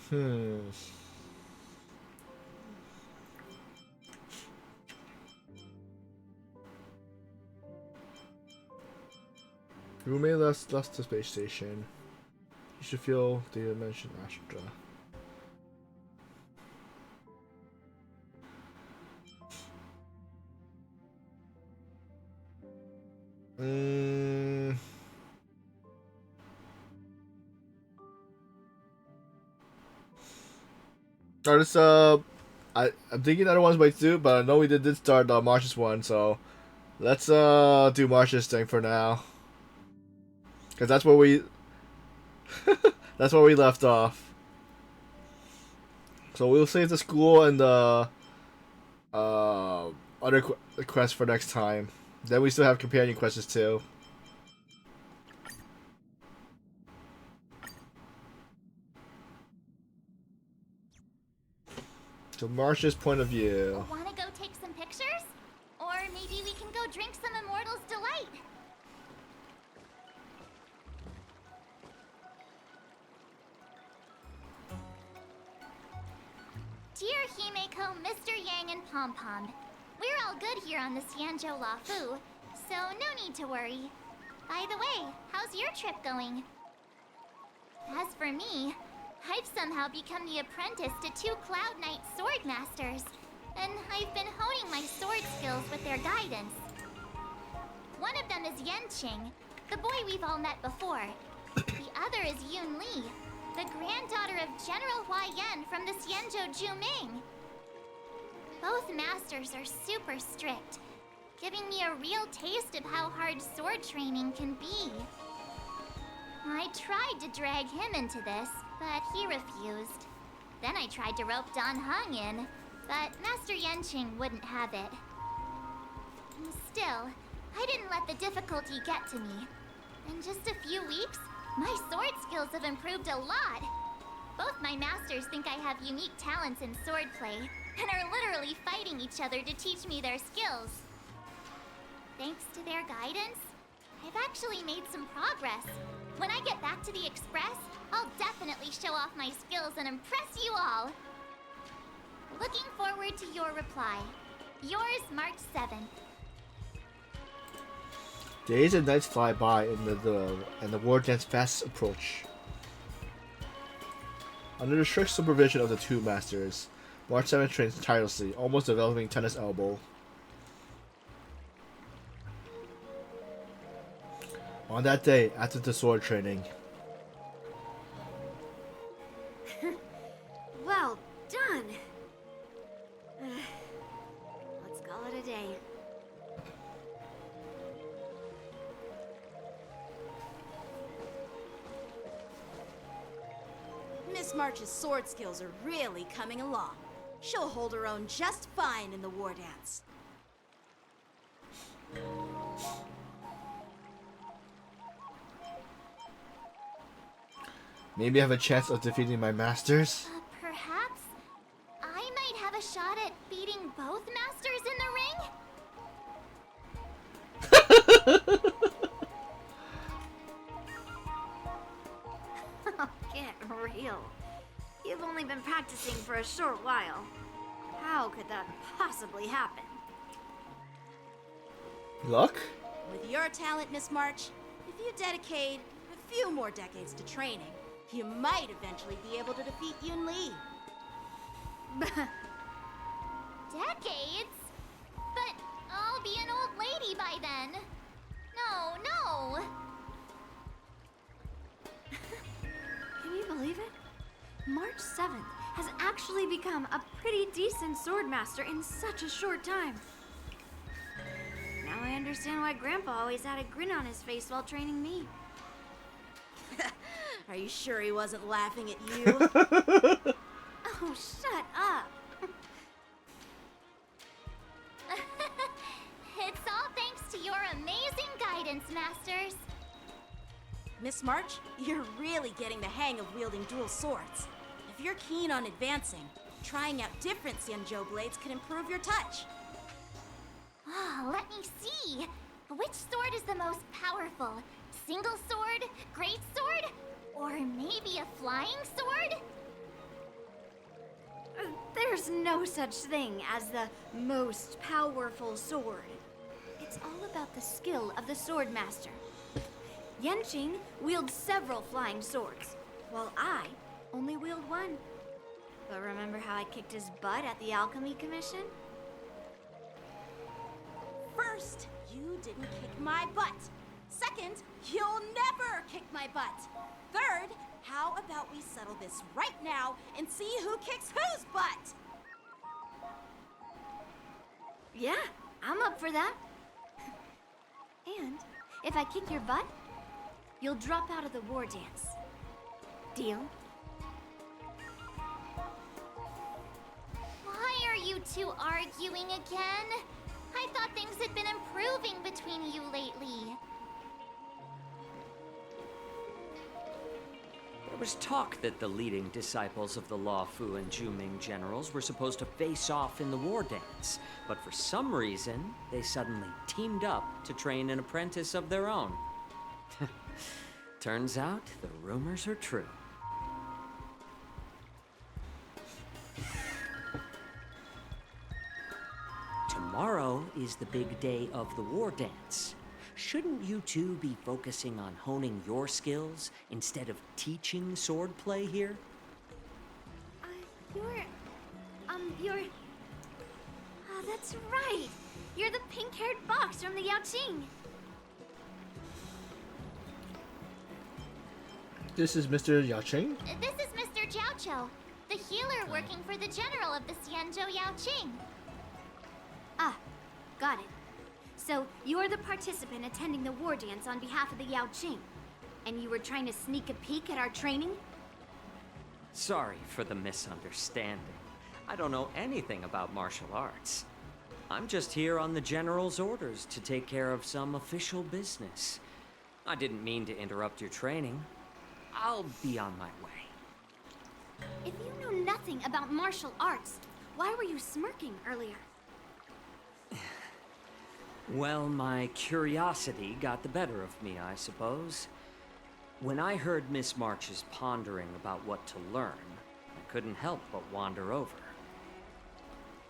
Hmm. Roommate left the space station. You should feel the dimension Astra. Mm. Or this, I'm thinking other ones might do, but I know we did start the March's one, so let's do March's thing for now, cause that's where we left off. So we'll save the school and the other quests for next time. Then we still have companion quests too. So March's point of view. Wanna go take some pictures? Or maybe we can go drink some Immortal's Delight. Dear Himeko, Mr. Yang, and Pom Pom, we're all good here on the Xianzhou Lafu, so no need to worry. By the way, how's your trip going? As for me, I've somehow become the apprentice to two Cloud Knight sword masters, and I've been honing my sword skills with their guidance. One of them is Yenqing, the boy we've all met before. The other is Yun Li, the granddaughter of General Hua Yan from the Xianzhou Juming. Both masters are super strict, giving me a real taste of how hard sword training can be. I tried to drag him into this, but he refused. Then I tried to rope Dan Heng in, but Master Yenqing wouldn't have it. Still, I didn't let the difficulty get to me. In just a few weeks, my sword skills have improved a lot. Both my masters think I have unique talents in swordplay, and are literally fighting each other to teach me their skills. Thanks to their guidance, I've actually made some progress. When I get back to the Express, I'll definitely show off my skills and impress you all. Looking forward to your reply. Yours, March 7th. Days and nights fly by and the war dance fast approach. Under the strict supervision of the two masters, March 7 trains tirelessly, almost developing tennis elbow. On that day, after the sword training. Well done! Let's call it a day. Miss March's sword skills are really coming along. She'll hold her own just fine in the war dance. Maybe I have a chance of defeating my masters? Perhaps I might have a shot at beating both masters in the ring? Get real. You've only been practicing for a short while. How could that possibly happen? Luck? With your talent, Miss March, if you dedicate a few more decades to training, you might eventually be able to defeat Yun Li. Decades? But I'll be an old lady by then. No. Can you believe it? March 7th has actually become a pretty decent swordmaster in such a short time. Now I understand why Grandpa always had a grin on his face while training me. Are you sure he wasn't laughing at you? Oh, shut up! It's all thanks to your amazing guidance, masters. Miss March, you're really getting the hang of wielding dual swords. If you're keen on advancing, trying out different Xianzhou blades could improve your touch. Oh, let me see. Which sword is the most powerful? Single sword? Great sword? Or maybe a flying sword? There's no such thing as the most powerful sword. It's all about the skill of the sword master. Yanqing wields several flying swords, while I only wield one. But remember how I kicked his butt at the Alchemy Commission? First, you didn't kick my butt. Second, you'll never kick my butt. Third, how about we settle this right now and see who kicks whose butt? Yeah, I'm up for that. And if I kick your butt, you'll drop out of the war dance. Deal? Why are you two arguing again? I thought things had been improving between you lately. There was talk that the leading disciples of the Law Fu and Juming generals were supposed to face off in the war dance, but for some reason, they suddenly teamed up to train an apprentice of their own. Turns out, the rumors are true. Tomorrow is the big day of the war dance. Shouldn't you two be focusing on honing your skills instead of teaching swordplay here? You're... Oh, that's right. You're the pink-haired box from the Yaoqing. This is Mr. Yacheng? This is Mr. Jiaoqiu, the healer working for the general of the Xianzhou Yaoqing. Ah, got it. So, you're the participant attending the war dance on behalf of the Yaoqing. And you were trying to sneak a peek at our training? Sorry for the misunderstanding. I don't know anything about martial arts. I'm just here on the General's orders to take care of some official business. I didn't mean to interrupt your training. I'll be on my way. If you know nothing about martial arts, why were you smirking earlier? Well, my curiosity got the better of me, I suppose. When I heard Miss March's pondering about what to learn, I couldn't help but wander over.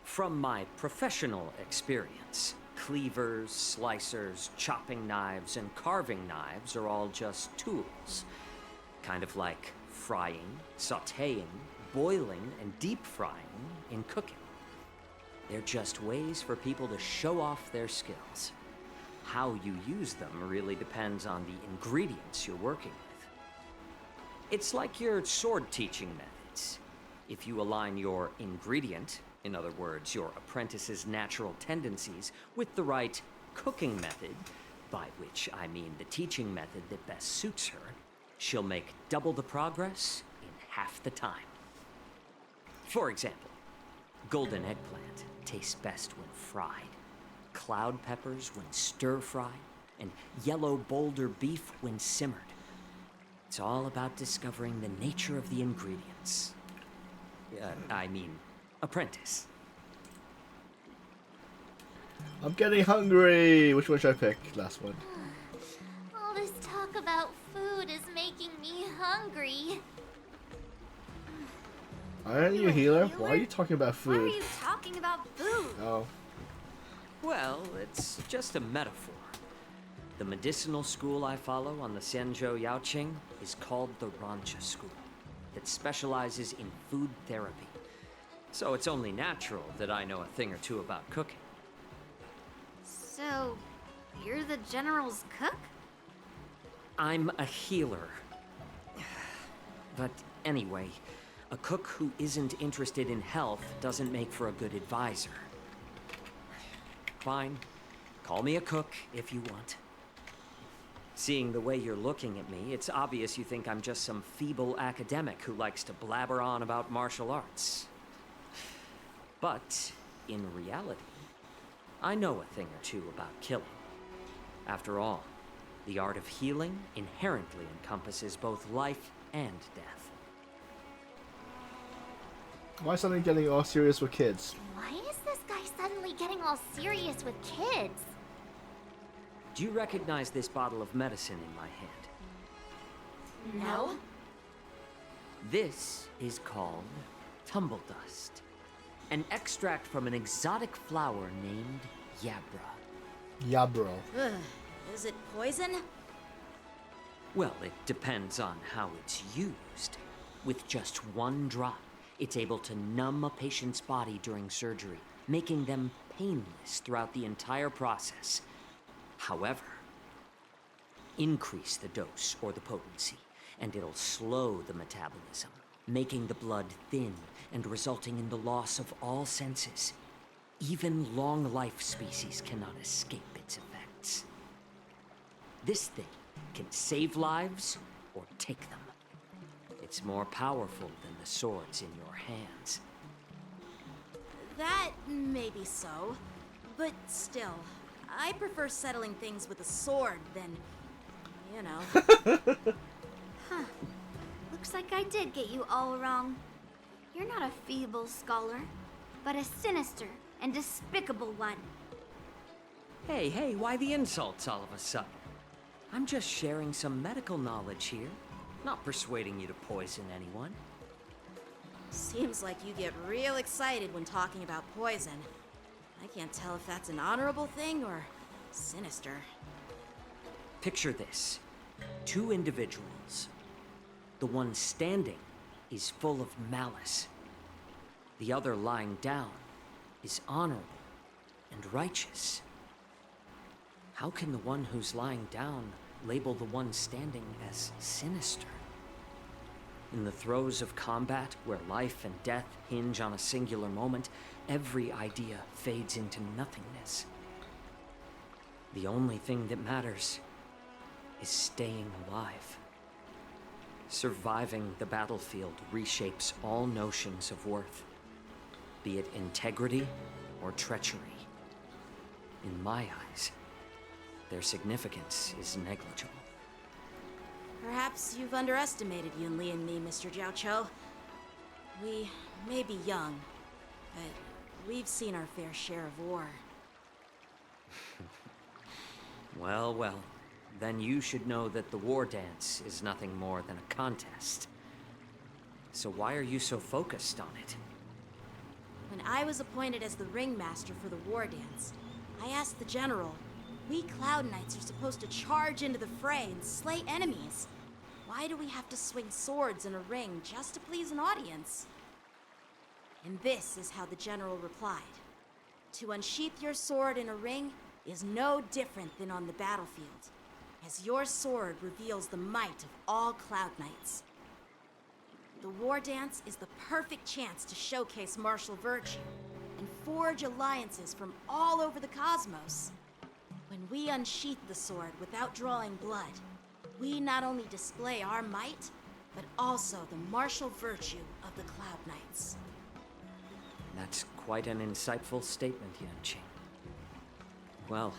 From my professional experience, cleavers, slicers, chopping knives, and carving knives are all just tools. Kind of like frying, sautéing, boiling, and deep frying in cooking. They're just ways for people to show off their skills. How you use them really depends on the ingredients you're working with. It's like your sword teaching methods. If you align your ingredient, in other words, your apprentice's natural tendencies, with the right cooking method, by which I mean the teaching method that best suits her, she'll make double the progress in half the time. For example, golden eggplant tastes best when fried, cloud peppers when stir-fried, and yellow boulder beef when simmered. It's all about discovering the nature of the ingredients. Apprentice. I'm getting hungry! Which one should I pick? Last one. All this talk about food is making me hungry. Aren't you a healer? Why are you talking about Why are food? you talking about food? Oh. Well, it's just a metaphor. The medicinal school I follow on the Xianzhou Yaoqing is called the Rancha School, that specializes in food therapy. So it's only natural that I know a thing or two about cooking. So, you're the general's cook? I'm a healer. But anyway, a cook who isn't interested in health doesn't make for a good advisor. Fine. Call me a cook if you want. Seeing the way you're looking at me, it's obvious you think I'm just some feeble academic who likes to blabber on about martial arts. But, in reality, I know a thing or two about killing. After all, the art of healing inherently encompasses both life and death. Why suddenly getting all serious with kids? Why is this guy suddenly getting all serious with kids? Do you recognize this bottle of medicine in my hand? No. This is called tumble dust. An extract from an exotic flower named Yabra. Yeah, bro. Ugh, is it poison? Well, it depends on how it's used. With just one drop, it's able to numb a patient's body during surgery, making them painless throughout the entire process. However, increase the dose or the potency, and it'll slow the metabolism, making the blood thin and resulting in the loss of all senses. Even long-life species cannot escape its effects. This thing can save lives or take them. It's more powerful than the swords in your hands. That may be so, but still, I prefer settling things with a sword than, you know. Looks like I did get you all wrong. You're not a feeble scholar, but a sinister and despicable one. Hey, why the insults all of a sudden? I'm just sharing some medical knowledge here, not persuading you to poison anyone. Seems like you get real excited when talking about poison. I can't tell if that's an honorable thing or sinister. Picture this. Two individuals. The one standing is full of malice. The other lying down is honorable and righteous. How can the one who's lying down label the one standing as sinister? In the throes of combat, where life and death hinge on a singular moment, every idea fades into nothingness. The only thing that matters is staying alive. Surviving the battlefield reshapes all notions of worth, be it integrity or treachery. In my eyes, their significance is negligible. Perhaps you've underestimated Yunli and me, Mr. Jiao Cho. We may be young, but we've seen our fair share of war. Well, then you should know that the war dance is nothing more than a contest. So why are you so focused on it? When I was appointed as the ringmaster for the war dance, I asked the general, we Cloud Knights are supposed to charge into the fray and slay enemies. Why do we have to swing swords in a ring just to please an audience? And this is how the general replied. To unsheath your sword in a ring is no different than on the battlefield, as your sword reveals the might of all Cloud Knights. The war dance is the perfect chance to showcase martial virtue and forge alliances from all over the cosmos. When we unsheath the sword without drawing blood, we not only display our might, but also the martial virtue of the Cloud Knights. That's quite an insightful statement, Yanqing. Well,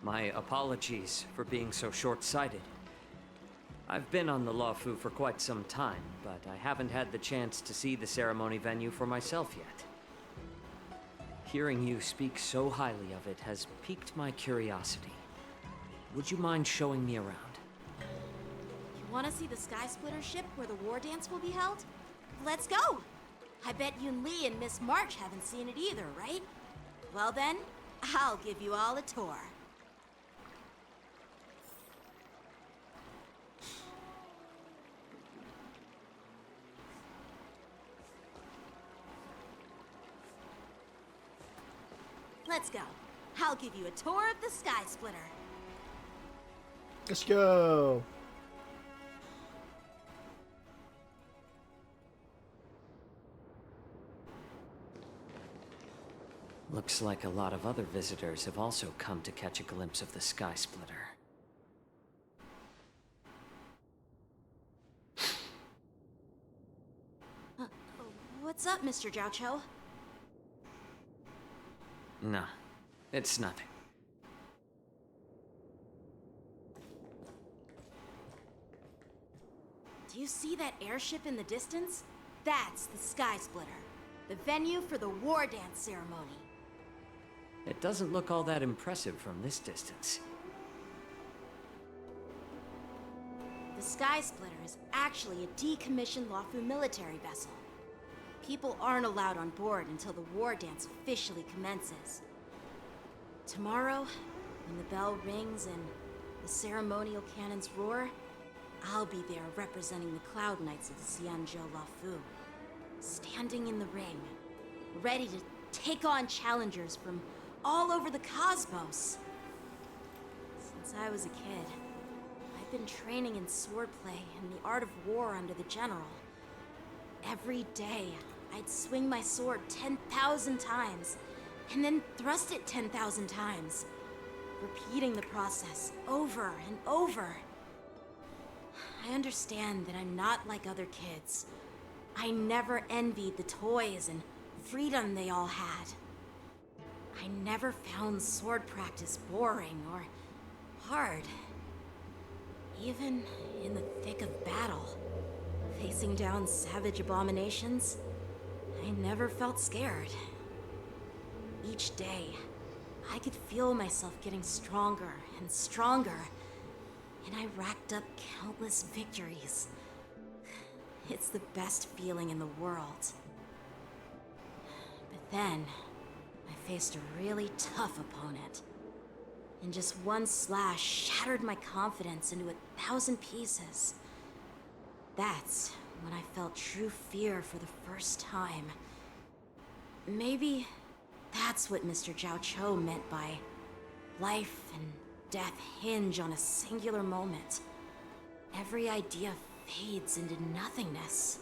my apologies for being so short-sighted. I've been on the Luofu for quite some time, but I haven't had the chance to see the ceremony venue for myself yet. Hearing you speak so highly of it has piqued my curiosity. Would you mind showing me around? You want to see the Sky Splitter ship where the war dance will be held? Let's go! I bet Yunli and Miss March haven't seen it either, right? Well then, I'll give you all a tour. Let's go. I'll give you a tour of the Sky Splitter. Let's go. Looks like a lot of other visitors have also come to catch a glimpse of the Sky Splitter. What's up, Mr. Jiao Cho? No, it's nothing. Do you see that airship in the distance? That's the Sky Splitter, the venue for the war dance ceremony. It doesn't look all that impressive from this distance. The Sky Splitter is actually a decommissioned Luofu military vessel. people aren't allowed on board until the war dance officially commences. Tomorrow, when the bell rings and the ceremonial cannons roar, I'll be there representing the Cloud Knights of the Xianzhou Lafu, standing in the ring, ready to take on challengers from all over the cosmos. Since I was a kid, I've been training in swordplay and the art of war under the general. Every day, I'd swing my sword 10,000 times, and then thrust it 10,000 times, repeating the process over and over. I understand that I'm not like other kids. I never envied the toys and freedom they all had. I never found sword practice boring or hard. Even in the thick of battle, facing down savage abominations, I never felt scared. Each day, I could feel myself getting stronger and stronger, and I racked up countless victories. It's the best feeling in the world. But then, I faced a really tough opponent, and just one slash shattered my confidence into 1,000 pieces. That's when I felt true fear for the first time. Maybe that's what Mr. Zhao Cho meant by life and death hinge on a singular moment. Every idea fades into nothingness.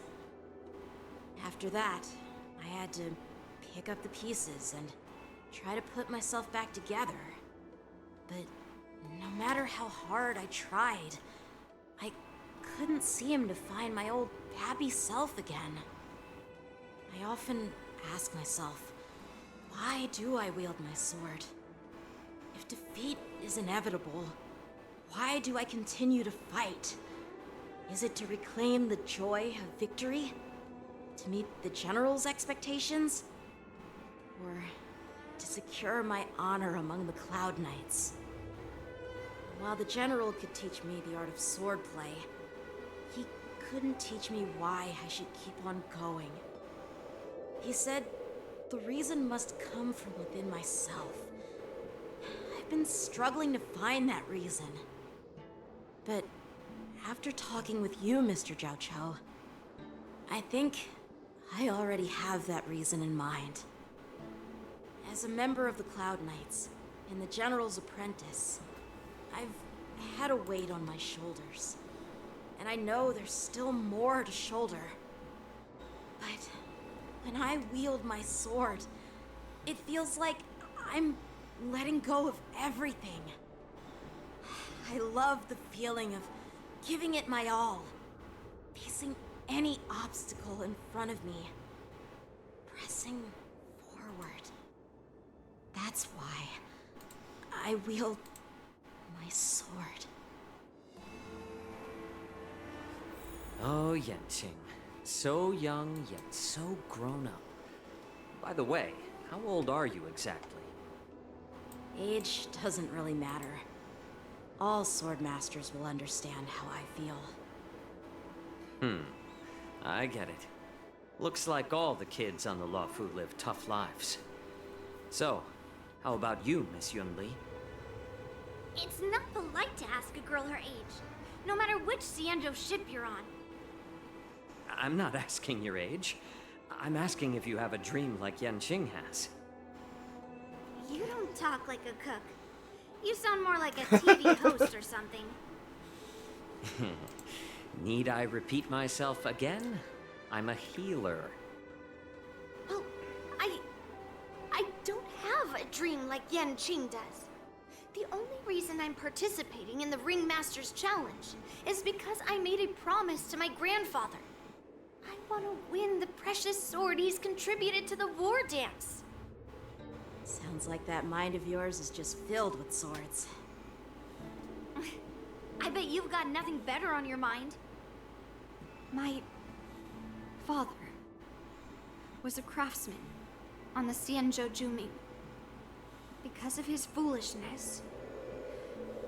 After that, I had to pick up the pieces and try to put myself back together. But no matter how hard I tried, I couldn't seem to find my old happy self again. I often ask myself, why do I wield my sword? If defeat is inevitable, why do I continue to fight? Is it to reclaim the joy of victory? To meet the General's expectations? Or to secure my honor among the Cloud Knights? While the General could teach me the art of swordplay, he couldn't teach me why I should keep on going. He said the reason must come from within myself. I've been struggling to find that reason. But after talking with you, Mr. Zhao Cho, I think I already have that reason in mind. As a member of the Cloud Knights and the General's apprentice, I've had a weight on my shoulders. And I know there's still more to shoulder. But when I wield my sword, it feels like I'm letting go of everything. I love the feeling of giving it my all, facing any obstacle in front of me, pressing forward. That's why I wield my sword. Oh, Yenqing. So young, yet so grown up. By the way, how old are you exactly? Age doesn't really matter. All sword masters will understand how I feel. I get it. Looks like all the kids on the Luofu live tough lives. So, how about you, Miss Yunli? It's not polite to ask a girl her age, no matter which Xianzhou ship you're on. I'm not asking your age. I'm asking if you have a dream like Yenqing has. You don't talk like a cook. You sound more like a TV host or something. Need I repeat myself again? I'm a healer. Well, I don't have a dream like Yanqing does. The only reason I'm participating in the Ringmaster's Challenge is because I made a promise to my grandfather. I want to win the precious sword he's contributed to the war dance. Sounds like that mind of yours is just filled with swords. I bet you've got nothing better on your mind. My father was a craftsman on the Xianzhou Juming. Because of his foolishness,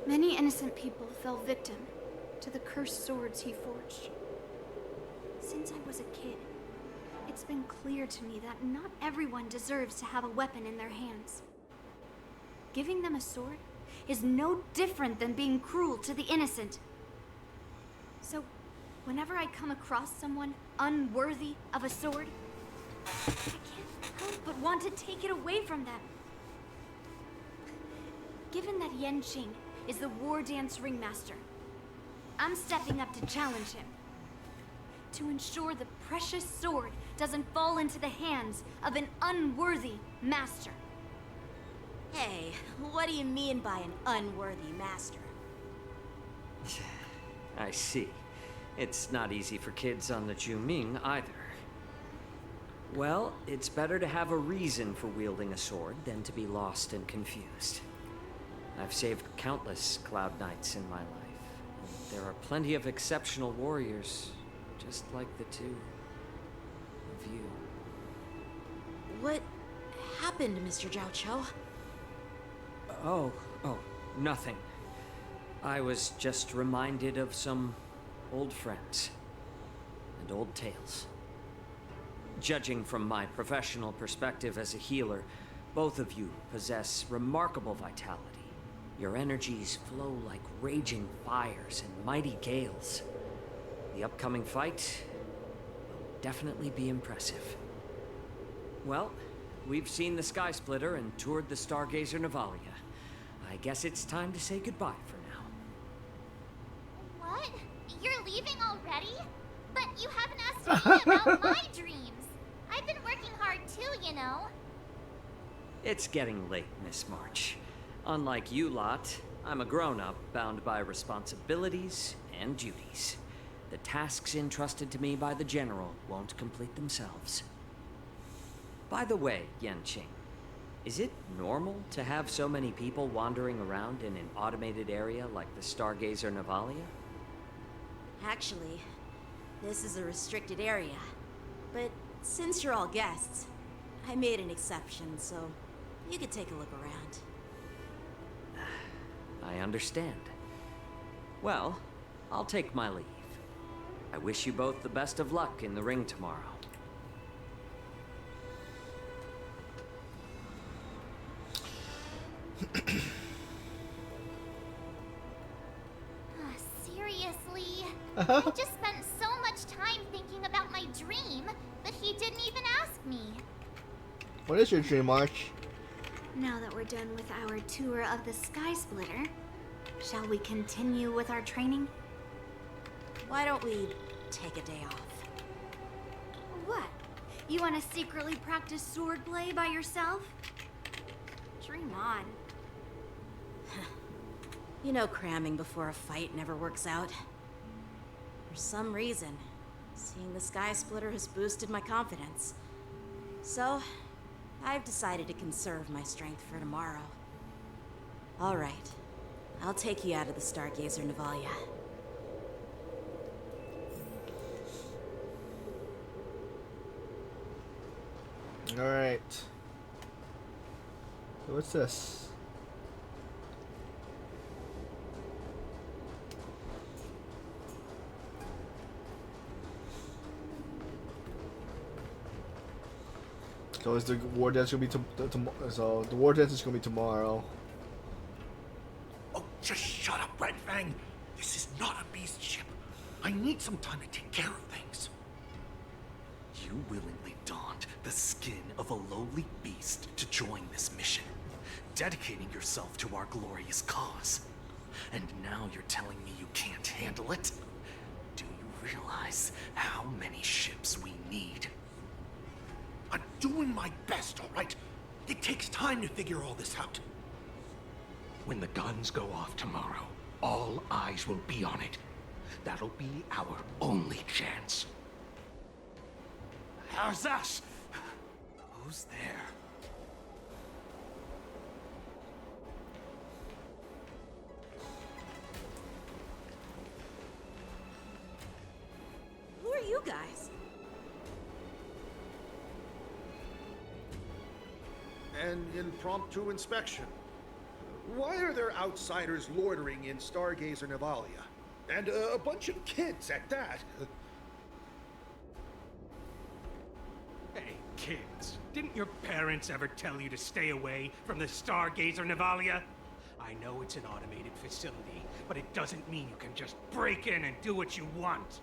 many innocent people fell victim to the cursed swords he forged. Since I was a kid, It's been clear to me that not everyone deserves to have a weapon in their hands. Giving them a sword is no different than being cruel to the innocent. So, whenever I come across someone unworthy of a sword, I can't help but want to take it away from them. Given that Yanqing is the war dance ringmaster, I'm stepping up to challenge him. To ensure the precious sword doesn't fall into the hands of an unworthy master. Hey, what do you mean by an unworthy master? I see. It's not easy for kids on the Juming either. Well, it's better to have a reason for wielding a sword than to be lost and confused. I've saved countless Cloud Knights in my life. And there are plenty of exceptional warriors, just like the two of you. What happened, Mr. Zhao Cho? Oh, nothing. I was just reminded of some old friends and old tales. Judging from my professional perspective as a healer, both of you possess remarkable vitality. Your energies flow like raging fires and mighty gales. The upcoming fight will definitely be impressive. Well, we've seen the Sky Splitter and toured the Stargazer Navalia. I guess it's time to say goodbye for now. What? You're leaving already? But you haven't asked me about my dreams. I've been working hard too, you know. It's getting late, Miss March. Unlike you lot, I'm a grown-up bound by responsibilities and duties. The tasks entrusted to me by the General won't complete themselves. By the way, Yanqing, is it normal to have so many people wandering around in an automated area like the Stargazer Navalia? Actually, this is a restricted area. But since you're all guests, I made an exception, so you could take a look around. I understand. Well, I'll take my leave. I wish you both the best of luck in the ring tomorrow. Seriously? I just spent so much time thinking about my dream, but he didn't even ask me. What is your dream, March? Now that we're done with our tour of the Sky Splitter, shall we continue with our training? Why don't we take a day off? What? You want to secretly practice swordplay by yourself? Dream on. You know cramming before a fight never works out. For some reason, seeing the Sky Splitter has boosted my confidence. So, I've decided to conserve my strength for tomorrow. Alright, I'll take you out of the Stargazer Navalia. Alright. So what's this? So is the war dance gonna be so the war dance is gonna be tomorrow. Oh, just shut up, Red Fang. This is not a beast ship. I need some time to take care of things. You willingly donned the skin of a lowly beast to join this mission, dedicating yourself to our glorious cause. And now you're telling me you can't handle it? Do you realize how many ships we need? I'm doing my best, all right? It takes time to figure all this out. When the guns go off tomorrow, all eyes will be on it. That'll be our only chance. How's that? Who's there? Who are you guys? An impromptu inspection. Why are there outsiders loitering in Stargazer Navalia? And a bunch of kids at that. Hey, kids, didn't your parents ever tell you to stay away from the Stargazer Navalia? I know it's an automated facility, but it doesn't mean you can just break in and do what you want.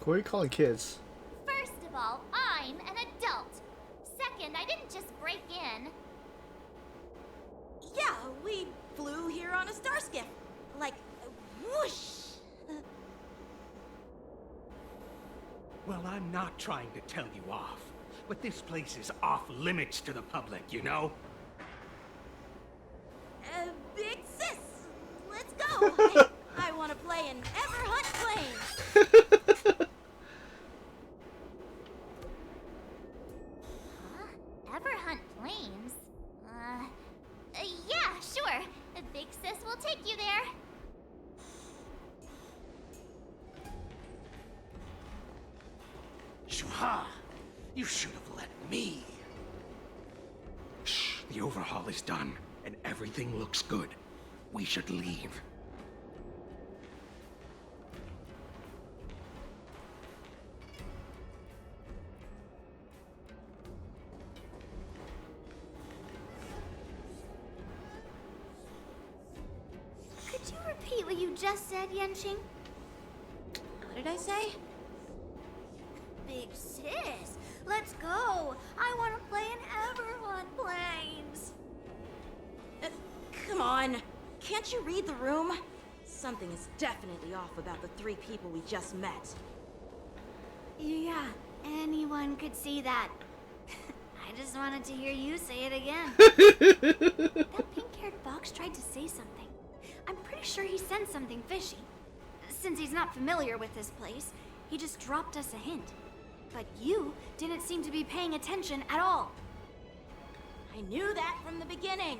What are you calling kids? First of all, I'm an adult. Second, I didn't just break in. Yeah, we flew here on a starskiff. Like, whoosh! Well, I'm not trying to tell you off, but this place is off limits to the public, you know? Big sis, let's go! I want to play an Everhunt plane! Huh? Ever hunt planes? Yeah, sure. The big sis will take you there. Shuha! You should have let me. Shh, the overhaul is done, and everything looks good. We should leave. Could you repeat what you just said, Yenching? What did I say? Big sis, let's go. I want to play in Everhunt planes. Come on. Can't you read the room? Something is definitely off about the three people we just met. Yeah, anyone could see that. I just wanted to hear you say it again. That pink-haired fox tried to say something. I'm pretty sure he sensed something fishy. Since he's not familiar with this place, he just dropped us a hint. But you didn't seem to be paying attention at all. I knew that from the beginning.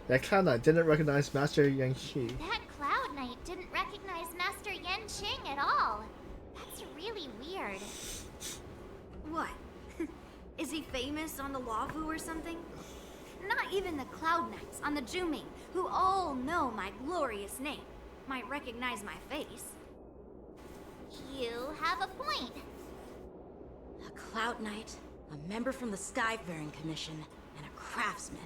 That clown knight didn't recognize Master Yang Shi. That Cloud Knight didn't recognize Master Yen Qing at all. That's really weird. What? Is he famous on the Lavu or something? Not even the Cloud Knights on the Juming, who all know my glorious name, might recognize my face. You have a point. A Cloud Knight, a member from the Skyfaring Commission, and a craftsman.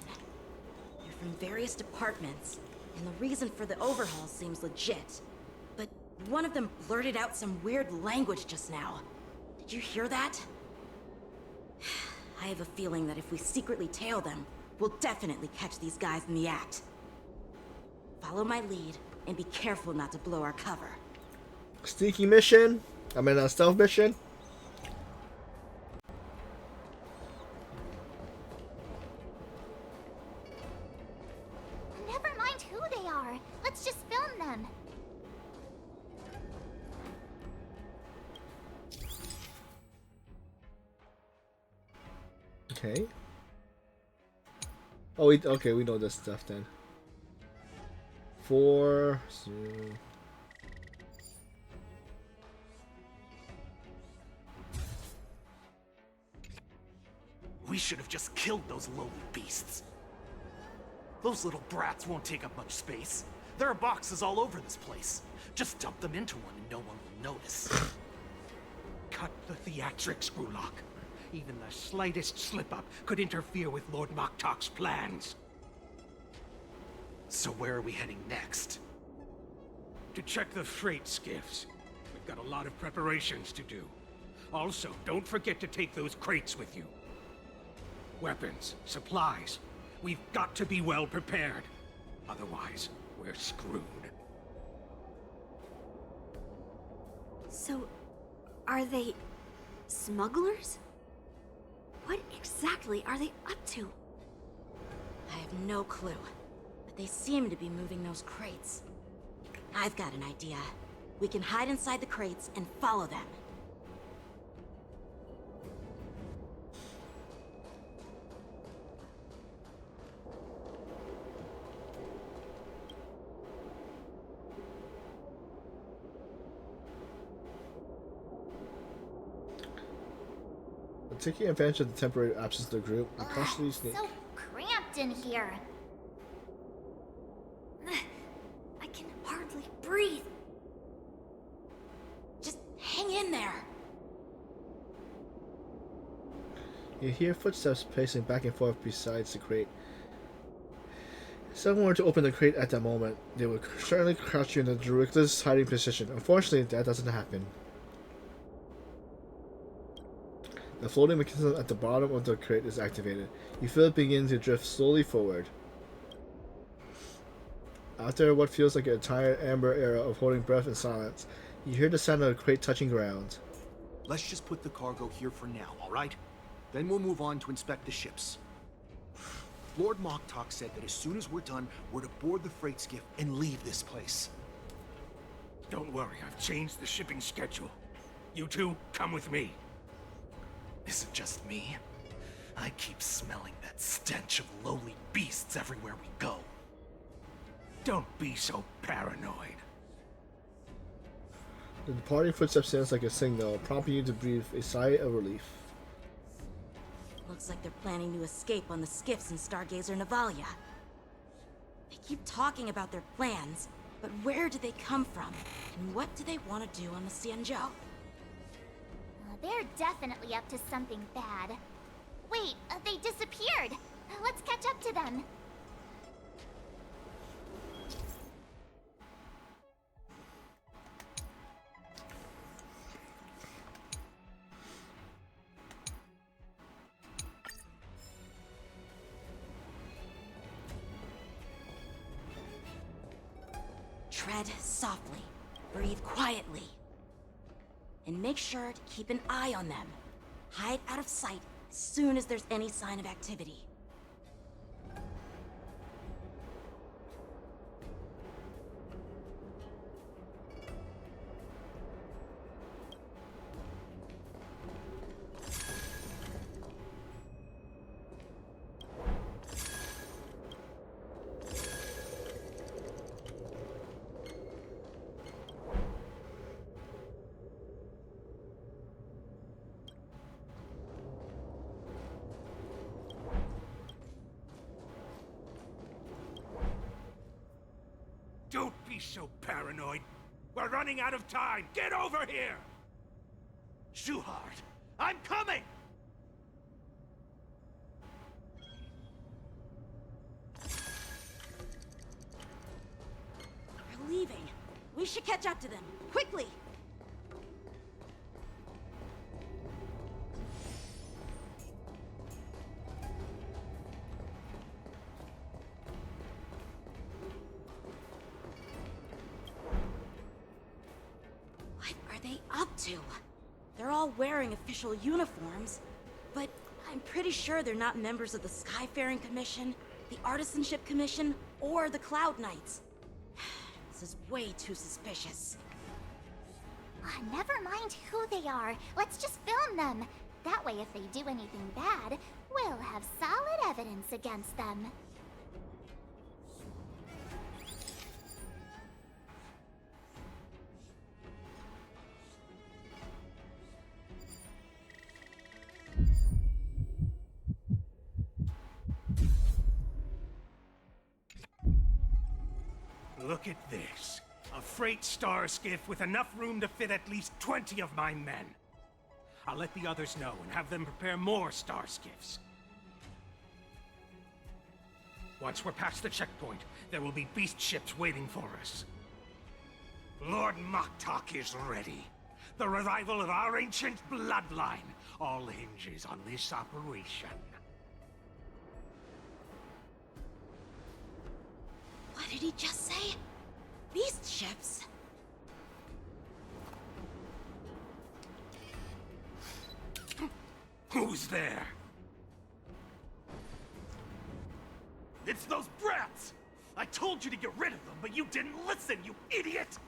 They're from various departments, and the reason for the overhaul seems legit. But one of them blurted out some weird language just now. Did you hear that? I have a feeling that if we secretly tail them, we'll definitely catch these guys in the act. Follow my lead, and be careful not to blow our cover. Sneaky mission? I mean, a stealth mission? Never mind who they are. Let's just film them. Okay. Oh, okay, we know this stuff then. 4, 0. We should have just killed those lowly beasts. Those little brats won't take up much space. There are boxes all over this place. Just dump them into one and no one will notice. Cut the theatrics, Grulock. Even the slightest slip-up could interfere with Lord Moktok's plans. So where are we heading next? To check the freight skiffs. We've got a lot of preparations to do. Also, don't forget to take those crates with you. Weapons, supplies. We've got to be well prepared. Otherwise, we're screwed. So, are they smugglers? What exactly are they up to? I have no clue, but they seem to be moving those crates. I've got an idea. We can hide inside the crates and follow them. Taking advantage of the temporary absence of the group, we cautiously Ugh, sneak. so cramped in here. hardly breathe. Just hang in there. You hear footsteps pacing back and forth beside the crate. If someone were to open the crate at that moment, they would certainly crouch you in the directest hiding position. Unfortunately, that doesn't happen. The floating mechanism at the bottom of the crate is activated. You feel it begin to drift slowly forward. After what feels like an entire amber era of holding breath in silence, you hear the sound of the crate touching ground. Let's just put the cargo here for now, all right? Then we'll move on to inspect the ships. Lord Moktok said that as soon as we're done, we're to board the freight skiff and leave this place. Don't worry, I've changed the shipping schedule. You two, come with me. Is it just me? I keep smelling that stench of lowly beasts everywhere we go. Don't be so paranoid. The departing footsteps sounds like a signal, prompting you to breathe a sigh of relief. Looks like they're planning to escape on the skiffs in Stargazer Navalia. They keep talking about their plans, but where do they come from? And what do they want to do on the Xianzhou? They're definitely up to something bad. Wait, they disappeared. Let's catch up to them. Tread softly, breathe quietly, and make sure to keep an eye on them. Hide out of sight as soon as there's any sign of activity. Don't be so paranoid. We're running out of time. Get over here! Shuhard, I'm coming! They're leaving. We should catch up to them, quickly! What are they up to? They're all wearing official uniforms, but I'm pretty sure they're not members of the Skyfaring Commission, the Artisanship Commission, or the Cloud Knights. This is way too suspicious. Never mind who they are. Let's just film them. That way, if they do anything bad, we'll have solid evidence against them. Look at this. A freight star skiff with enough room to fit at least 20 of my men. I'll let the others know and have them prepare more star skiffs. Once we're past the checkpoint, there will be beast ships waiting for us. Lord Moktok is ready. The revival of our ancient bloodline all hinges on this operation. What did he just say? Beast ships? Who's there? It's those brats! I told you to get rid of them, but you didn't listen, you idiot!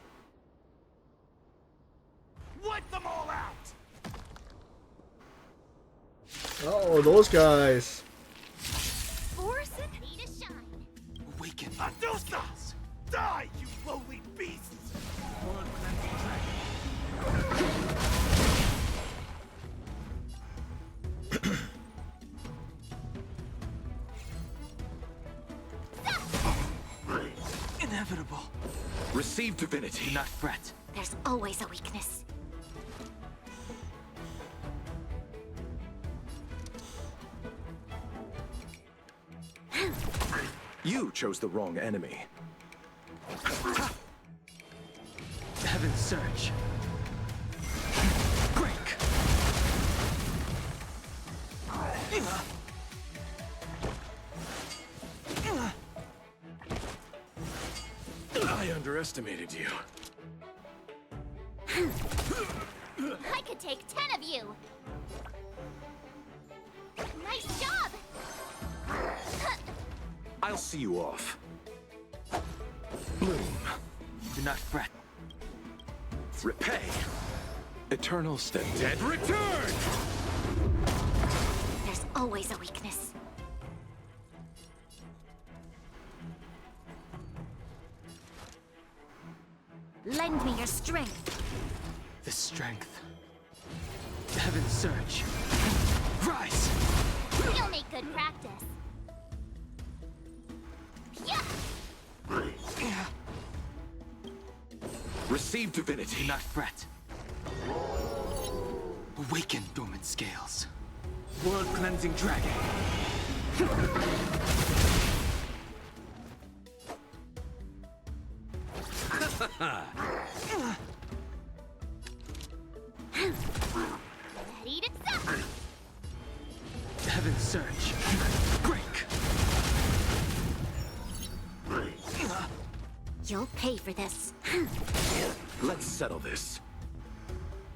Wipe them all out! Oh, those guys. Orson? Need a shine. Awaken Adustas! Die, you lowly beasts! Inevitable. Receive divinity. Do not fret. There's always a weakness. You chose the wrong enemy. Heaven's Surge. Break! I underestimated you. I could take 10 of you. Nice job! I'll see you off. Bloom. Do not fret. Repay. Eternal Stead. Dead return! There's always a weakness. Lend me your strength. The strength. Heaven's Surge. Rise! You'll make good practice. Yeah! Receive divinity. Do not fret. Awaken dormant scales. World cleansing dragon. Ready to suck! Heaven's Surge. Break! You'll pay for this. Let's settle this.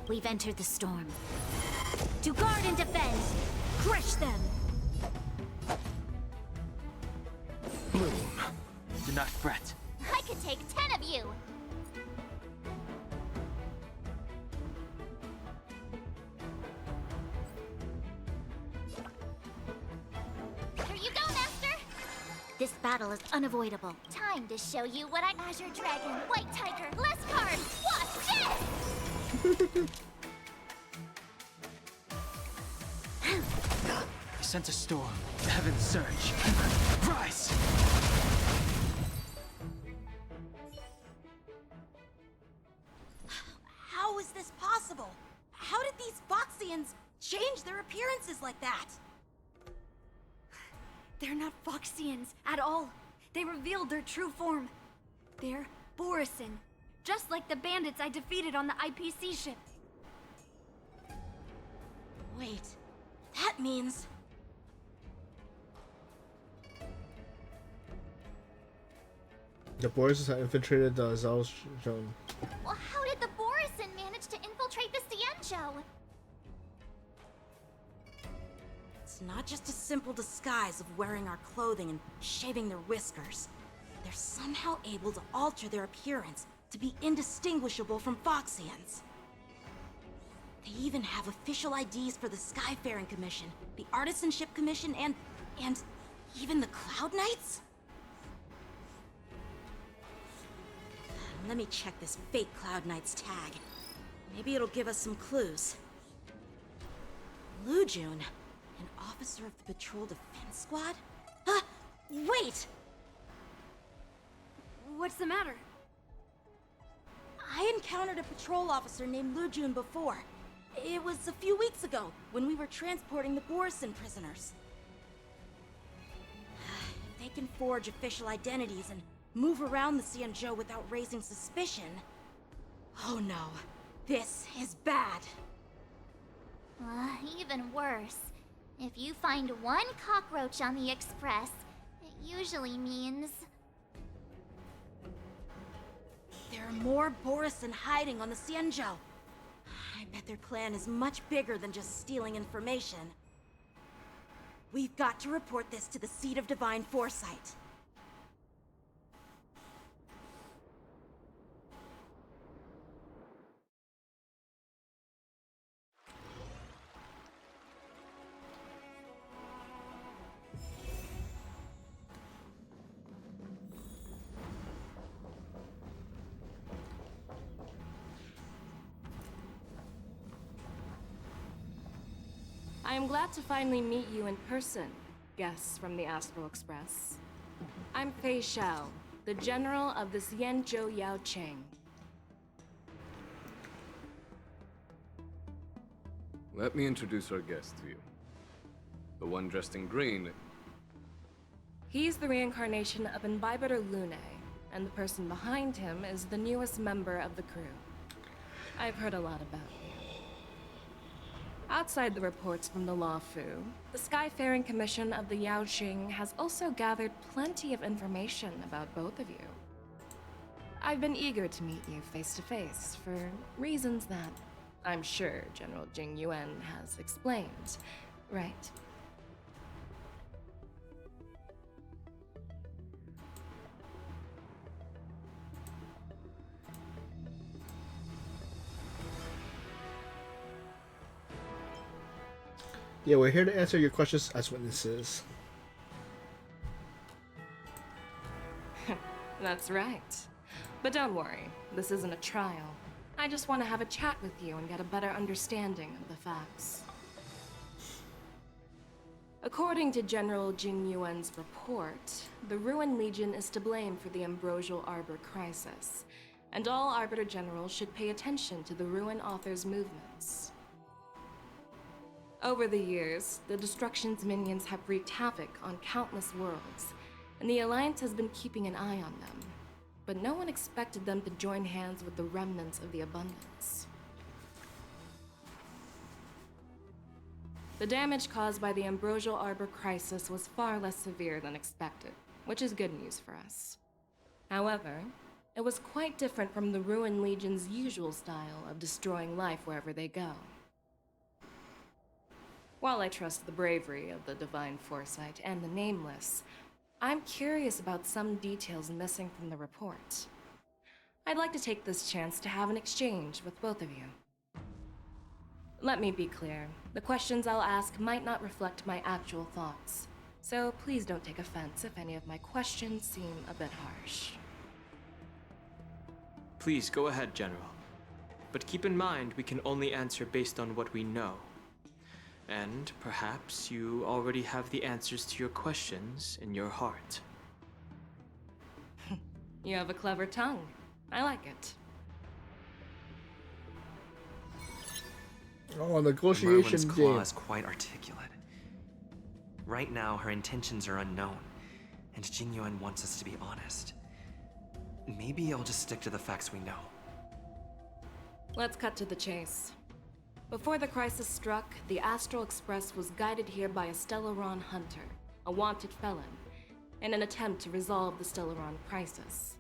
We've entered the storm. To guard and defend! Crush them! Bloom. Do not fret. I could take 10 of you! Here you go, Master! This battle is unavoidable. Time to show you what Azure Dragon, White Tiger, less cards! Watch this! I sent a storm. Heaven's Surge. Rise! How is this possible? How did these Foxians change their appearances like that? They're not Foxians at all. They revealed their true form. They're Borisin, just like the bandits I defeated on the IPC ship. Wait, that means... The boys have infiltrated the Zal's zone. Well, how did the Borisin manage to infiltrate the Cienjo? It's not just a simple disguise of wearing our clothing and shaving their whiskers. They're somehow able to alter their appearance to be indistinguishable from Foxians. They even have official IDs for the Skyfaring Commission, the Artisanship Commission, and even the Cloud Knights? Let me check this fake Cloud Knight's tag. Maybe it'll give us some clues. Lujun, an officer of the Patrol Defense Squad? Wait! What's the matter? I encountered a patrol officer named Lujun before. It was a few weeks ago, when we were transporting the Borisin prisoners. If they can forge official identities and move around the Cienjo without raising suspicion... Oh no, this is bad. Even worse. If you find one cockroach on the Express, it usually means... There are more Borisin hiding on the Cienjo. I bet their plan is much bigger than just stealing information. We've got to report this to the Seat of Divine Foresight. I am glad to finally meet you in person, guests from the Astral Express. I'm Fei Shao, the general of the Xianzhou Yaoqing. Let me introduce our guest to you. The one dressed in green. He's the reincarnation of Imbibitor Lune, and the person behind him is the newest member of the crew. I've heard a lot about you. Outside the reports from the Luofu, the Skyfaring Commission of the Yaoqing has also gathered plenty of information about both of you. I've been eager to meet you face to face for reasons that I'm sure General Jing Yuan has explained, right? Yeah, we're here to answer your questions as witnesses. That's right. But don't worry, this isn't a trial. I just want to have a chat with you and get a better understanding of the facts. According to General Jing Yuan's report, the Ruin Legion is to blame for the Ambrosial Arbor crisis, and all Arbiter Generals should pay attention to the Ruin Author's movements. Over the years, the Destruction's minions have wreaked havoc on countless worlds, and the Alliance has been keeping an eye on them. But no one expected them to join hands with the remnants of the Abundance. The damage caused by the Ambrosial Arbor crisis was far less severe than expected, which is good news for us. However, it was quite different from the Ruin Legion's usual style of destroying life wherever they go. While I trust the bravery of the Divine Foresight and the Nameless, I'm curious about some details missing from the report. I'd like to take this chance to have an exchange with both of you. Let me be clear, the questions I'll ask might not reflect my actual thoughts, so please don't take offense if any of my questions seem a bit harsh. Please go ahead, General. But keep in mind we can only answer based on what we know. And perhaps you already have the answers to your questions in your heart. You have a clever tongue. I like it. Oh, a negotiation Merlin's game. claw is quite articulate. Right now, her intentions are unknown, and Jing Yuan wants us to be honest. Maybe I'll just stick to the facts we know. Let's cut to the chase. Before the crisis struck, the Astral Express was guided here by a Stellaron hunter, a wanted felon, in an attempt to resolve the Stellaron crisis.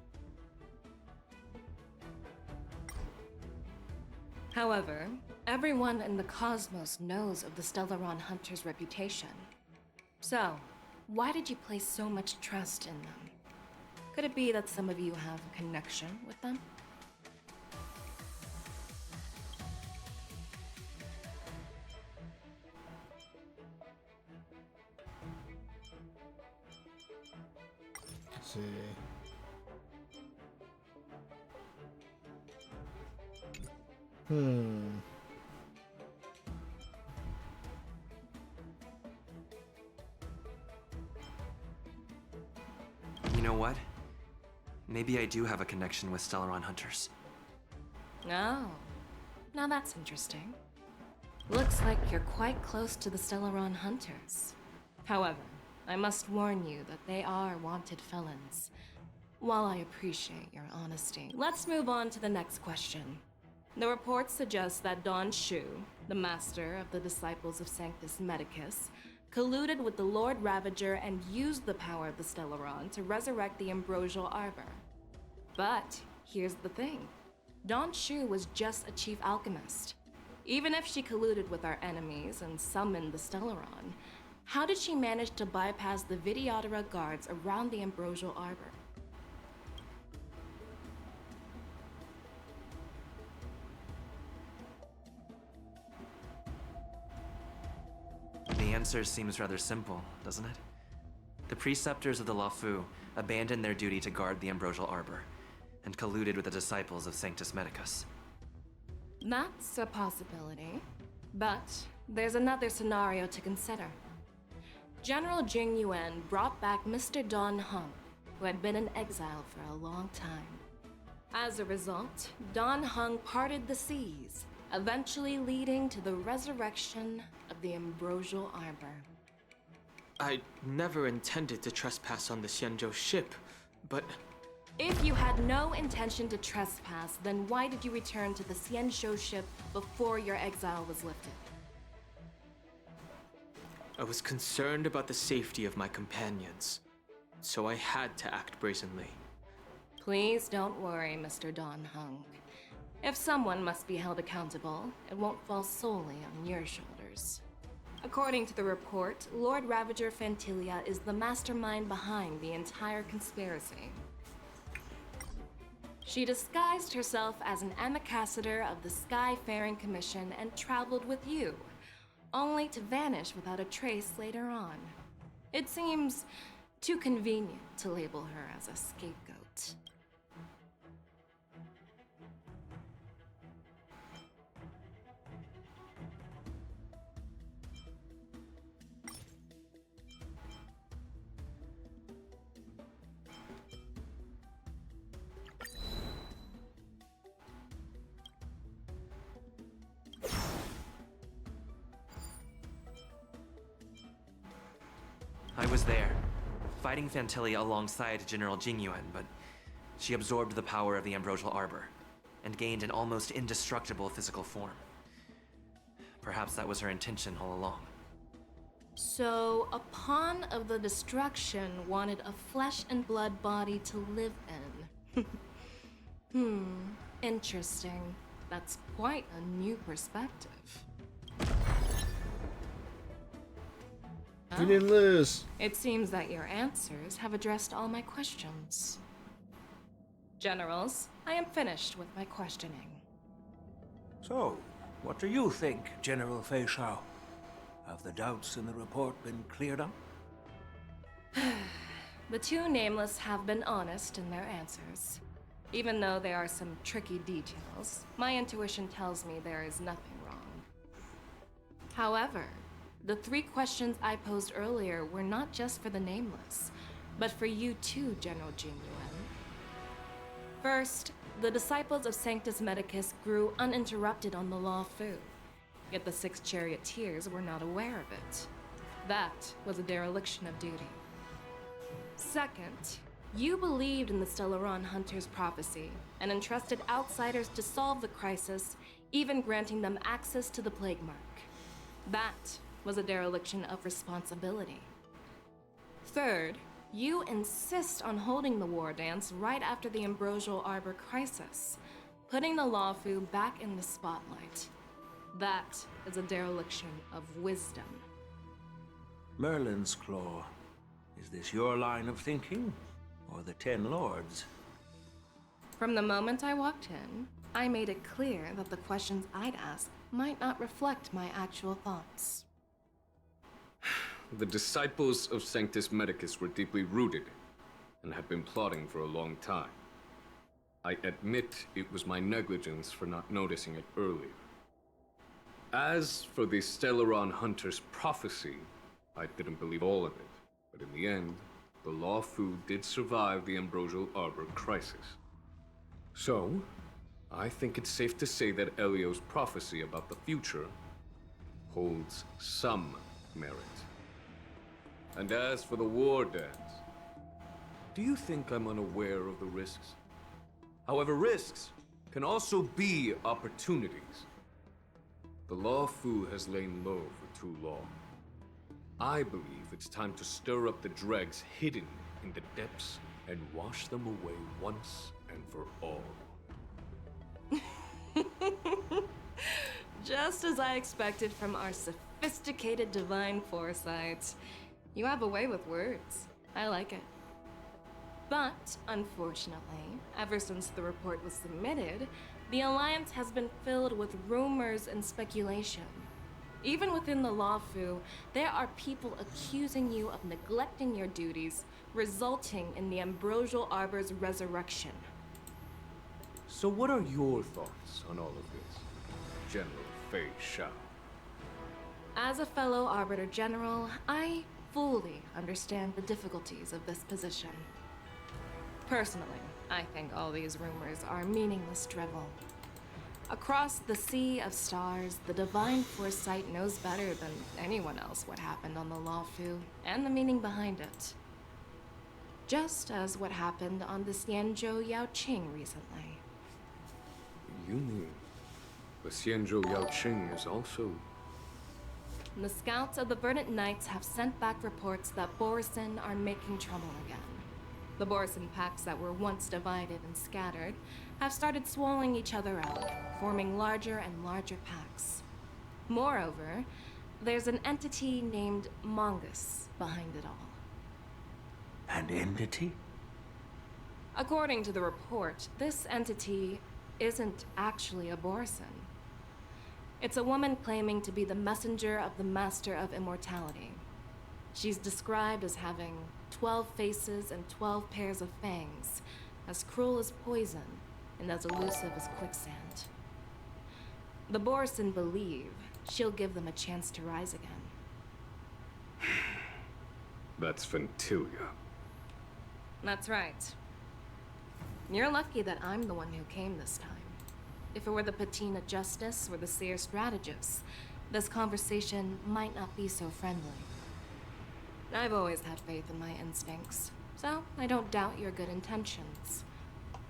However, everyone in the cosmos knows of the Stellaron hunter's reputation. So, why did you place so much trust in them? Could it be that some of you have a connection with them? Let's see. You know what? Maybe I do have a connection with Stellaron hunters. Oh, now that's interesting. Looks like you're quite close to the Stellaron hunters. However, I must warn you that they are wanted felons. While I appreciate your honesty, let's move on to the next question. The reports suggest that Don Shu, the master of the disciples of Sanctus Medicus, colluded with the Lord Ravager and used the power of the Stellaron to resurrect the Ambrosial Arbor. But here's the thing. Don Shu was just a chief alchemist. Even if she colluded with our enemies and summoned the Stellaron, how did she manage to bypass the Videodora guards around the Ambrosial Arbor? The answer seems rather simple, doesn't it? The preceptors of the Luofu abandoned their duty to guard the Ambrosial Arbor, and colluded with the disciples of Sanctus Medicus. That's a possibility. But there's another scenario to consider. General Jing Yuan brought back Mr. Don Hung, who had been in exile for a long time. As a result, Dan Heng parted the seas, eventually leading to the resurrection of the Ambrosial Arbor. I never intended to trespass on the Xianzhou ship, but If you had no intention to trespass, then why did you return to the Xianzhou ship before your exile was lifted? I was concerned about the safety of my companions, so I had to act brazenly. Please don't worry, Mr. Dan Heng. If someone must be held accountable, it won't fall solely on your shoulders. According to the report, Lord Ravager Fantilia is the mastermind behind the entire conspiracy. She disguised herself as an ambassador of the Skyfaring Commission and traveled with you, only to vanish without a trace later on. It seems too convenient to label her as a scapegoat. I was there, fighting Fantilia alongside General Jingyuan, but she absorbed the power of the Ambrosial Arbor and gained an almost indestructible physical form. Perhaps that was her intention all along. So, a pawn of the destruction wanted a flesh and blood body to live in. Interesting. That's quite a new perspective. You didn't lose. It seems that your answers have addressed all my questions. Generals, I am finished with my questioning. So, what do you think, General Fei Shao? Have the doubts in the report been cleared up? The two nameless have been honest in their answers. Even though there are some tricky details, my intuition tells me there is nothing wrong. However, the 3 questions I posed earlier were not just for the nameless, but for you too, General Jingyuan. First, the disciples of Sanctus Medicus grew uninterrupted on the Law Fu, yet the 6 charioteers were not aware of it. That was a dereliction of duty. Second, you believed in the Stellaron Hunter's prophecy and entrusted outsiders to solve the crisis, even granting them access to the Plague Mark. That was a dereliction of responsibility. Third, you insist on holding the war dance right after the Ambrosial Arbor crisis, putting the Lawfu back in the spotlight. That is a dereliction of wisdom. Merlin's Claw. Is this your line of thinking, or the Ten Lords? From the moment I walked in, I made it clear that the questions I'd ask might not reflect my actual thoughts. The disciples of Sanctus Medicus were deeply rooted and had been plotting for a long time. I admit it was my negligence for not noticing it earlier. As for the Stellaron Hunter's prophecy, I didn't believe all of it, but in the end, the Law Fu did survive the Ambrosial Arbor crisis. So, I think it's safe to say that Elio's prophecy about the future holds some merit. And as for the war dance, do you think I'm unaware of the risks? However, risks can also be opportunities. The Law Fu has lain low for too long. I believe it's time to stir up the dregs hidden in the depths and wash them away once and for all. Just as I expected from our sophisticated divine foresight. You have a way with words. I like it. But, unfortunately, ever since the report was submitted, the Alliance has been filled with rumors and speculation. Even within the Lawfu, there are people accusing you of neglecting your duties, resulting in the Ambrosial Arbor's resurrection. So what are your thoughts on all of this, General Fei Shao? As a fellow Arbiter General, I fully understand the difficulties of this position. Personally, I think all these rumors are meaningless drivel. Across the sea of stars, the divine foresight knows better than anyone else what happened on the Luofu and the meaning behind it. Just as what happened on the Xianzhou Yaoqing recently. You mean the Xianzhou Yaoqing is also... The scouts of the Verdant Knights have sent back reports that Borisin are making trouble again. The Borisin packs that were once divided and scattered have started swallowing each other out, forming larger and larger packs. Moreover, there's an entity named Mongus behind it all. An entity? According to the report, this entity isn't actually a Borisin. It's a woman claiming to be the messenger of the Master of Immortality. She's described as having 12 faces and 12 pairs of fangs, as cruel as poison and as elusive as quicksand. The Borisin believe she'll give them a chance to rise again. That's Ventilia. That's right. You're lucky that I'm the one who came this time. If it were the Patina Justice or the Seer Strategist, this conversation might not be so friendly. I've always had faith in my instincts, so I don't doubt your good intentions.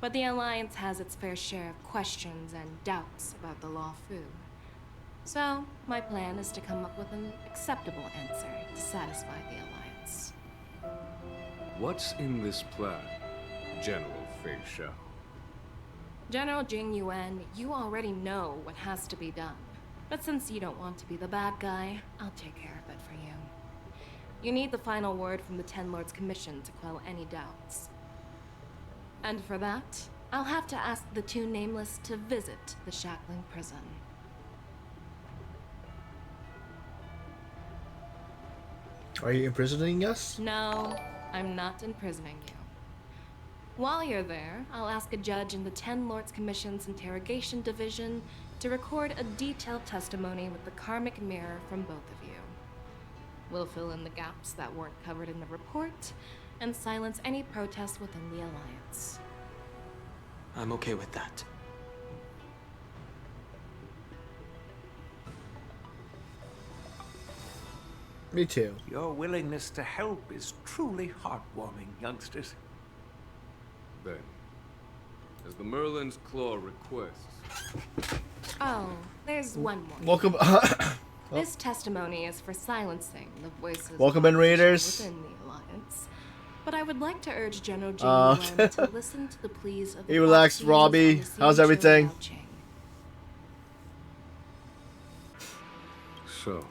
But the Alliance has its fair share of questions and doubts about the Luofu. So, my plan is to come up with an acceptable answer to satisfy the Alliance. What's in this plan, General Fei Shao? General Jing Yuan, you already know what has to be done. But since you don't want to be the bad guy, I'll take care of it for you. You need the final word from the Ten Lords Commission to quell any doubts. And for that, I'll have to ask the two Nameless to visit the Shackling Prison. Are you imprisoning us? No, I'm not imprisoning you. While you're there, I'll ask a judge in the Ten Lords Commission's Interrogation Division to record a detailed testimony with the karmic mirror from both of you. We'll fill in the gaps that weren't covered in the report, and silence any protests within the Alliance. I'm okay with that. Me too. Your willingness to help is truly heartwarming, youngsters. Then, as the Merlin's Claw requests... Oh, there's one more. Welcome. This testimony is for silencing the voices Welcome in, Raiders. within the Alliance. But I would like to urge General Jing Yuan to listen to the pleas of the Hey, relax, Foxians Robbie. and the How's Xianzhou everything? Yaoqing. So,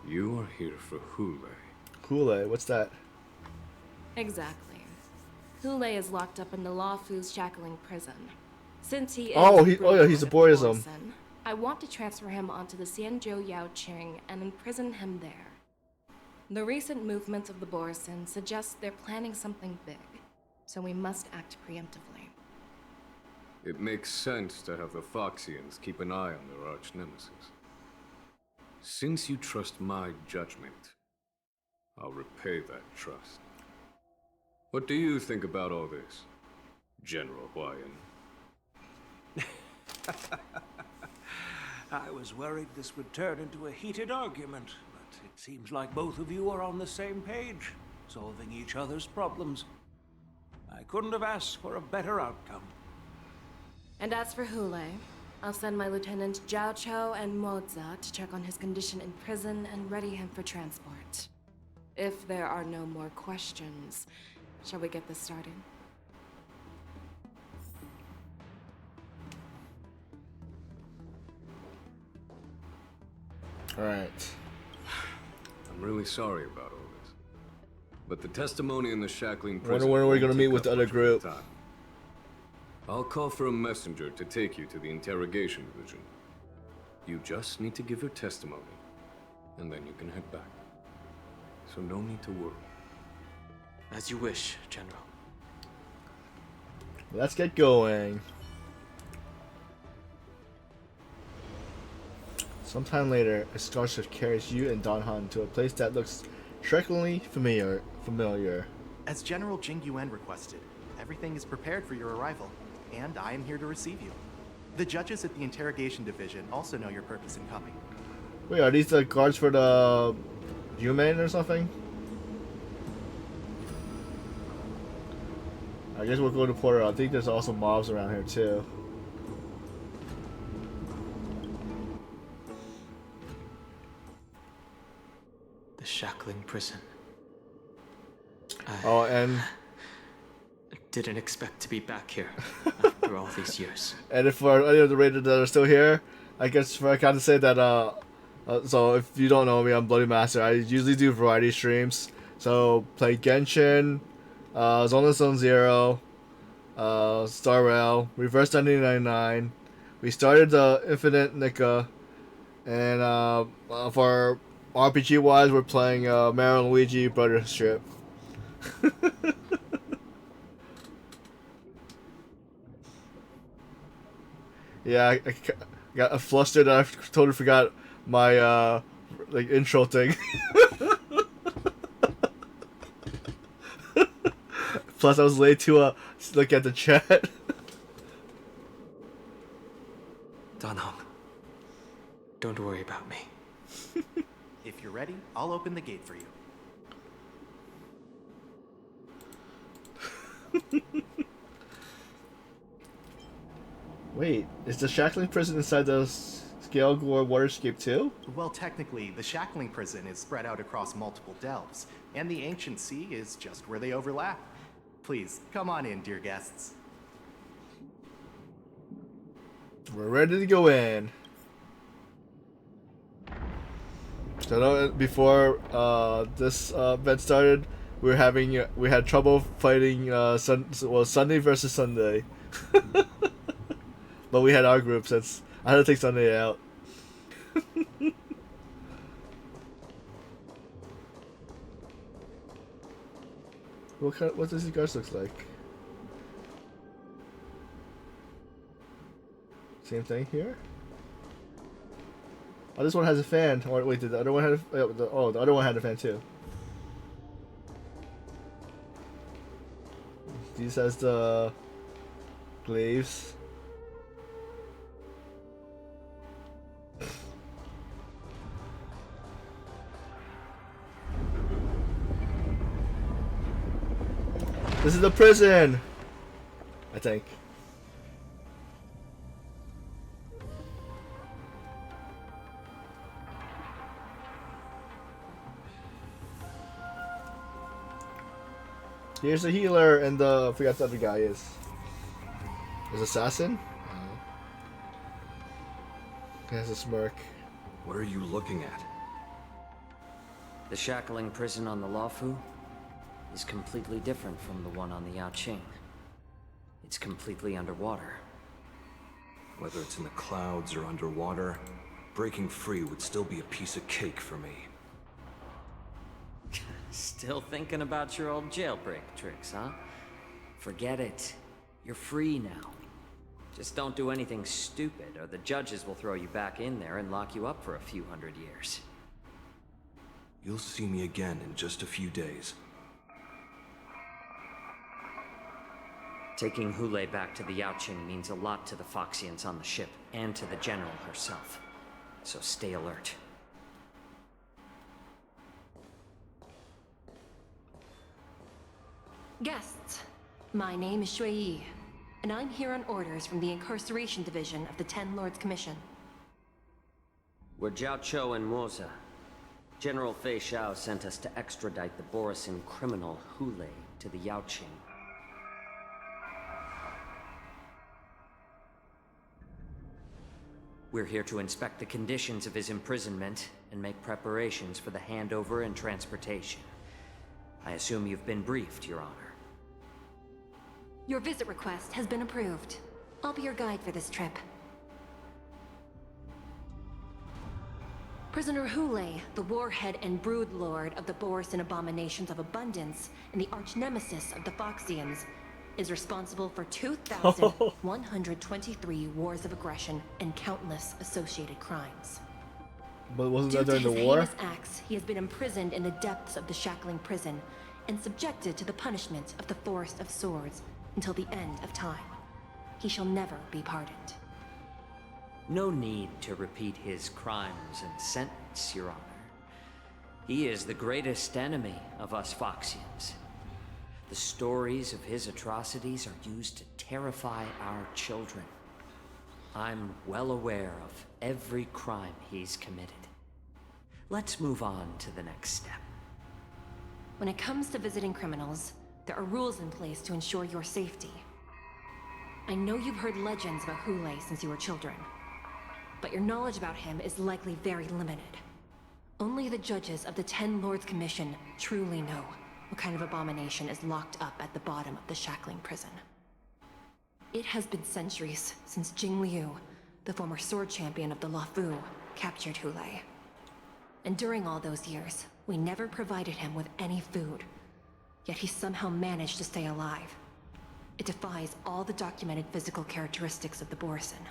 you are here for Hule. Kool-Aid, what's that? Exactly. Hule is locked up in the Luofu's Shackling Prison. Since he is he's a Borism. I want to transfer him onto the Xianzhou Yaoqing and imprison him there. The recent movements of the Borisin suggest they're planning something big, so we must act preemptively. It makes sense to have the Foxians keep an eye on their arch-nemesis. Since you trust my judgment, I'll repay that trust. What do you think about all this, General Huayan? I was worried this would turn into a heated argument, but it seems like both of you are on the same page, solving each other's problems. I couldn't have asked for a better outcome. And as for Hule, I'll send my Lieutenant Jiao Cho and Moza to check on his condition in prison and ready him for transport. If there are no more questions, shall we get this started? Alright. I'm really sorry about all this. But the testimony in the Shackling Wonder prison when we're won't gonna take meet with up the other much of your group. time. I'll call for a messenger to take you to the interrogation division. You just need to give your testimony, and then you can head back. So no need to worry. As you wish, General. Let's get going. Sometime later, a scholarship carries you and Don Han to a place that looks strikingly familiar. As General Jing Yuan requested, Everything is prepared for your arrival, and I am here to receive you. The judges at the interrogation division also know your purpose in coming. Wait, are these the guards for the human or something? I guess we'll go to Porter. I think there's also mobs around here too. The shackling prison. Oh, and Didn't expect to be back here after all these years. and if for any of the raiders that are still here, I guess I gotta say that so if you don't know me, I'm Bloody Master. I usually do variety streams. So play Genshin, Zone Zone Zero, Star Rail, Reverse 1999. We started the Infinite Nika, and for RPG wise, we're playing Mario and Luigi Brothership. Yeah, I got flustered. I totally forgot my like intro thing. Plus, I was late to look at the chat. Danhong, don't worry about me. If you're ready, I'll open the gate for you. Wait, is the shackling prison inside the Scale-Gore waterscape too? Well, technically, the shackling prison is spread out across multiple delves, and the ancient sea is just where they overlap. Please, come on in, dear guests. We're ready to go in. So I know before this event started, we had trouble fighting Sunday versus Sunday. But we had our group since I had to take Sunday out. What does these guys look like? Same thing here? Oh, this one has a fan. Or wait, did the other one have the other one had a fan too. These has the glaives. This is the prison, I think. Here's the healer, and I forgot the other guy is. His assassin? He has a smirk. What are you looking at? The shackling prison on the Luofu is completely different from the one on the Yaoqing. It's completely underwater. Whether it's in the clouds or underwater, breaking free would still be a piece of cake for me. Still thinking about your old jailbreak tricks, huh? Forget it. You're free now. Just don't do anything stupid, or the judges will throw you back in there and lock you up for a few hundred years. You'll see me again in just a few days. Taking Hule back to the Yaoqing means a lot to the Foxians on the ship, and to the General herself. So stay alert. Guests, my name is Shui Yi, and I'm here on orders from the Incarceration Division of the Ten Lords Commission. We're Jiao Cho and Moza. General Fei Xiao sent us to extradite the Borisin criminal Hule to the Yaoqing. We're here to inspect the conditions of his imprisonment and make preparations for the handover and transportation. I assume you've been briefed, Your Honor. Your visit request has been approved. I'll be your guide for this trip. Prisoner Hule, the warhead and brood lord of the Borisin Abominations of Abundance and the arch-nemesis of the Foxians, is responsible for 2,123 wars of aggression and countless associated crimes. But wasn't Due that during to the his war? heinous acts, he has been imprisoned in the depths of the shackling prison and subjected to the punishment of the Forest of Swords until the end of time. He shall never be pardoned. No need to repeat his crimes and sentence, Your Honor. He is the greatest enemy of us Foxians. The stories of his atrocities are used to terrify our children. I'm well aware of every crime he's committed. Let's move on to the next step. When it comes to visiting criminals, there are rules in place to ensure your safety. I know you've heard legends about Hule since you were children, but your knowledge about him is likely very limited. Only the judges of the Ten Lords Commission truly know what kind of abomination is locked up at the bottom of the shackling prison. It has been centuries since Jing Liu, the former sword champion of the Luofu, captured Hule. And during all those years, we never provided him with any food. Yet he somehow managed to stay alive. It defies all the documented physical characteristics of the Borisin.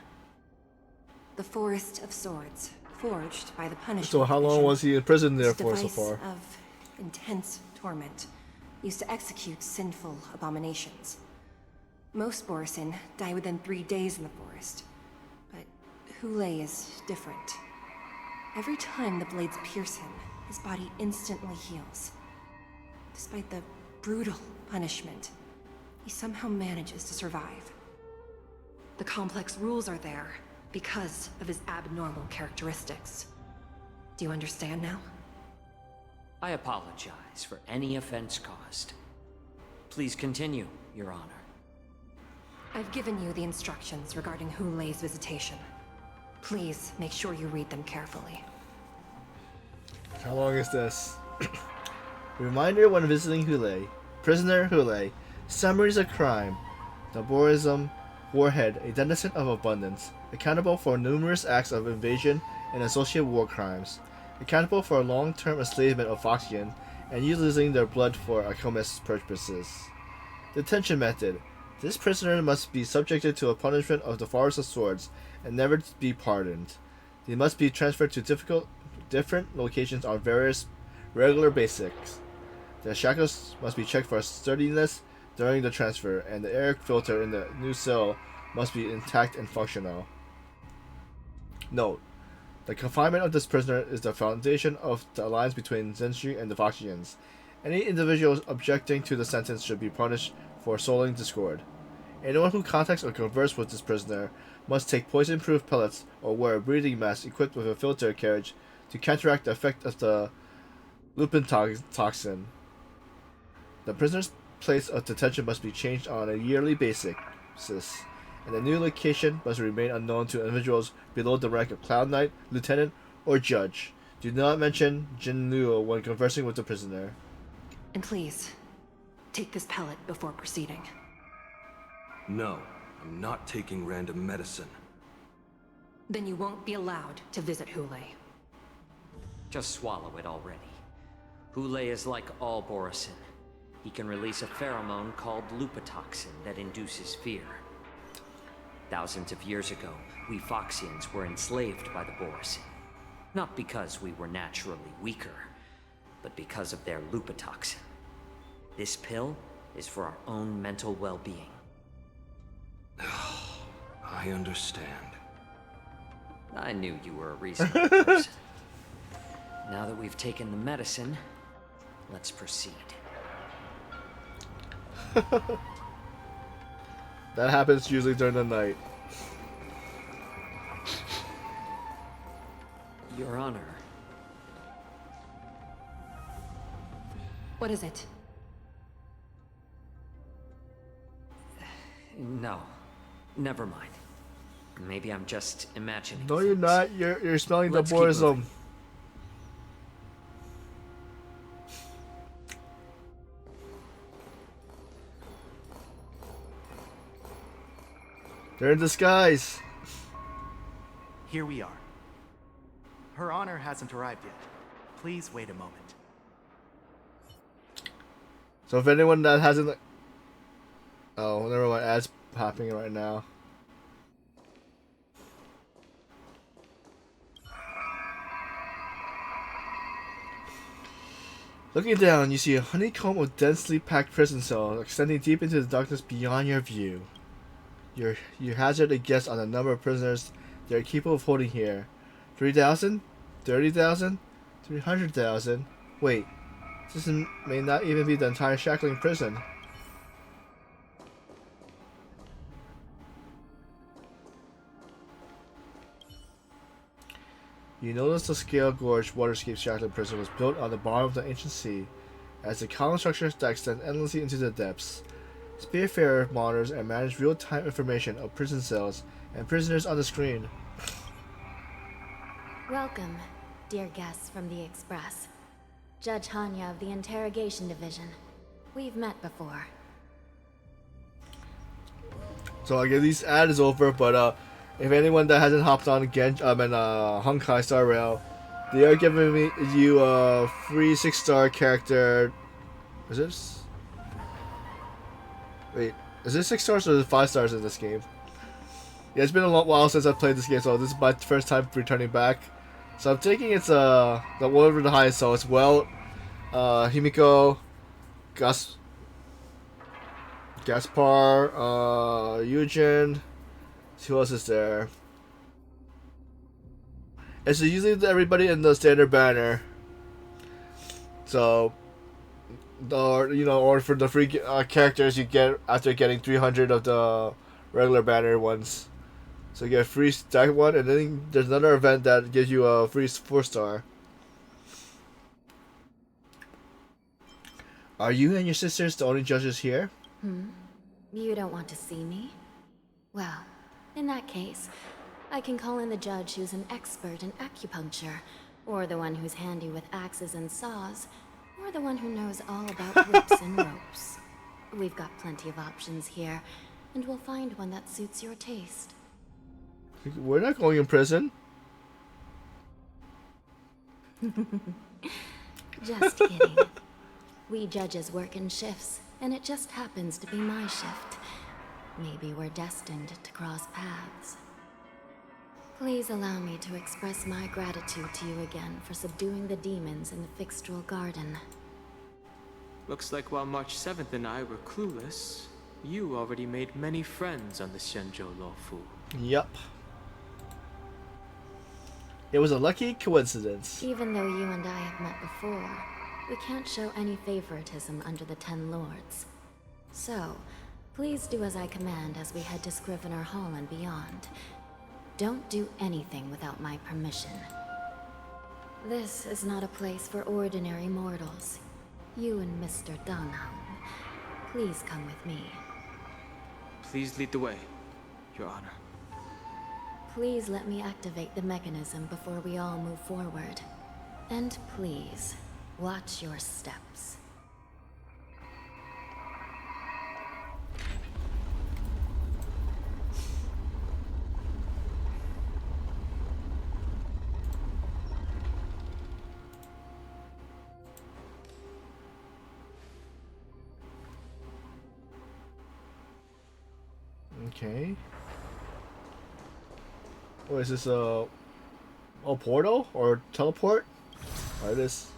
The Forest of Swords, forged by the Punishment So how long was he in prison there for so device far? of intense torment, used to execute sinful abominations. Most Borisin die within 3 days in the forest, but Hule is different. Every time the blades pierce him, his body instantly heals. Despite the brutal punishment, he somehow manages to survive. The complex rules are there because of his abnormal characteristics. Do you understand now? I apologize for any offense caused. Please continue, Your Honor. I've given you the instructions regarding Hulei's visitation. Please make sure you read them carefully. How long is this? Reminder when visiting Hule. Prisoner Hule. Summaries of crime. The Borism Warhead, a denizen of abundance. Accountable for numerous acts of invasion and associated war crimes. Accountable for long-term enslavement of Foxian and using their blood for alchemist purposes. Detention method. This prisoner must be subjected to a punishment of the Forest of Swords and never be pardoned. They must be transferred to different locations on various regular basis. The shackles must be checked for sturdiness during the transfer, and the air filter in the new cell must be intact and functional. Note: the confinement of this prisoner is the foundation of the alliance between Zenshi and the Foxians. Any individuals objecting to the sentence should be punished for sowing discord. Anyone who contacts or converses with this prisoner must take poison-proof pellets or wear a breathing mask equipped with a filter carriage to counteract the effect of the lupin toxin. The prisoner's place of detention must be changed on a yearly basis, and the new location must remain unknown to individuals below the rank of Cloud Knight, Lieutenant, or Judge. Do not mention Jin Liu when conversing with the prisoner. And please, take this pellet before proceeding. No, I'm not taking random medicine. Then you won't be allowed to visit Hule. Just swallow it already. Hule is like all Borisin. He can release a pheromone called lupatoxin that induces fear. Thousands of years ago, we Foxians were enslaved by the Borisin. Not because we were naturally weaker, but because of their lupatoxin. This pill is for our own mental well-being. I understand. I knew you were a reasonable person. Now that we've taken the medicine, let's proceed. That happens usually during the night. Your Honor. What is it? No. Never mind. Maybe I'm just imagining. No, you're not. You're smelling Let's the keep Borism. moving. They're in disguise. Here we are. Her Honor hasn't arrived yet. Please wait a moment. So if anyone that hasn't... Oh, never mind. Ads popping right now. Looking down, you see a honeycomb of densely packed prison cells extending deep into the darkness beyond your view. You hazard a guess on the number of prisoners they are capable of holding here. 3,000? 30,000? 300,000? Wait, this may not even be the entire shackling prison. You notice the scale gorge waterscape shackling prison was built on the bottom of the ancient sea, as the column structures that extend endlessly into the depths. Spearfarer monitors and manage real-time information of prison cells and prisoners on the screen. Welcome, dear guests from the Express. Judge Hanya of the Interrogation Division. We've met before. So I guess this ad is over, but if anyone that hasn't hopped on Honkai Star Rail, they are giving you a free 6-star character. Is this? Wait, is this 6 stars or is it 5 stars in this game? Yeah, it's been a long while since I've played this game, so this is my first time returning back. So I'm thinking it's the one with the highest. So it's Himiko, Gaspar, Eugen. Who else is there? It's usually everybody in the standard banner. So, or for the free characters you get after getting 300 of the regular banner ones. So you get a free stack one, and then there's another event that gives you a free 4-star. Are you and your sisters the only judges here? You don't want to see me? Well, in that case, I can call in the judge who's an expert in acupuncture, or the one who's handy with axes and saws, or the one who knows all about whips and ropes. We've got plenty of options here, and we'll find one that suits your taste. We're not going in prison. Just kidding. We judges work in shifts, and it just happens to be my shift. Maybe we're destined to cross paths. Please allow me to express my gratitude to you again for subduing the demons in the Fixtral Garden. Looks like while March 7th and I were clueless, you already made many friends on the Xianzhou Luofu. Yup. It was a lucky coincidence. Even though you and I have met before, we can't show any favoritism under the 10 Lords. So, please do as I command as we head to Scrivener Hall and beyond. Don't do anything without my permission. This is not a place for ordinary mortals. You and Mr. Danham, please come with me. Please lead the way, Your Honor. Please let me activate the mechanism before we all move forward. And please, watch your steps. Okay. Oh, is this a portal or teleport? Oh, it is.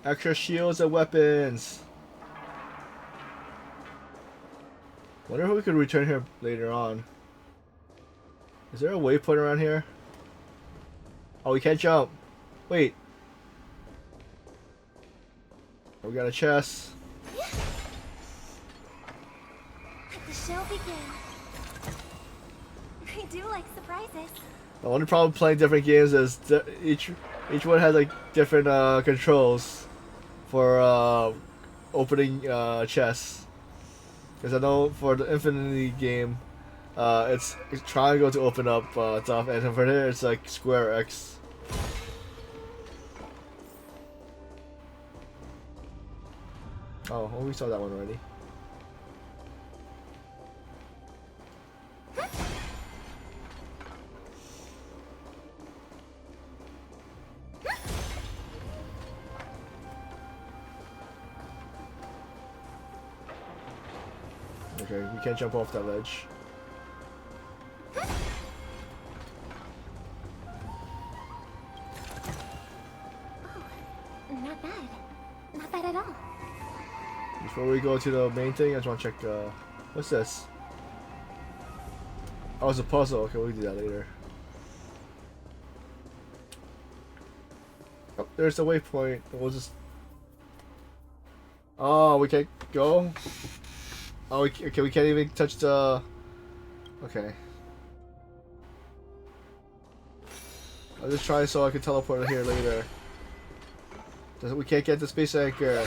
Extra shields and weapons. Wonder if we could return here later on. Is there a waypoint around here? Oh, we can't jump. Wait. We got a chest. Let the show begin. I do like surprises. The only problem playing different games is each one has like different controls for opening chests. Because I know for the Infinity game, it's triangle to open up stuff, and for here it's like square X. Oh, well, we saw that one already. Okay, we can't jump off that ledge. not bad. Not bad at all. Before we go to the main thing, I just want to check, what's this? Oh, it's a puzzle. Okay, we'll do that later. Oh, there's the waypoint. We'll just... Oh, we can't go? Oh, we can't even touch the... Okay. I'll just try so I can teleport here later. We can't get the space anchor.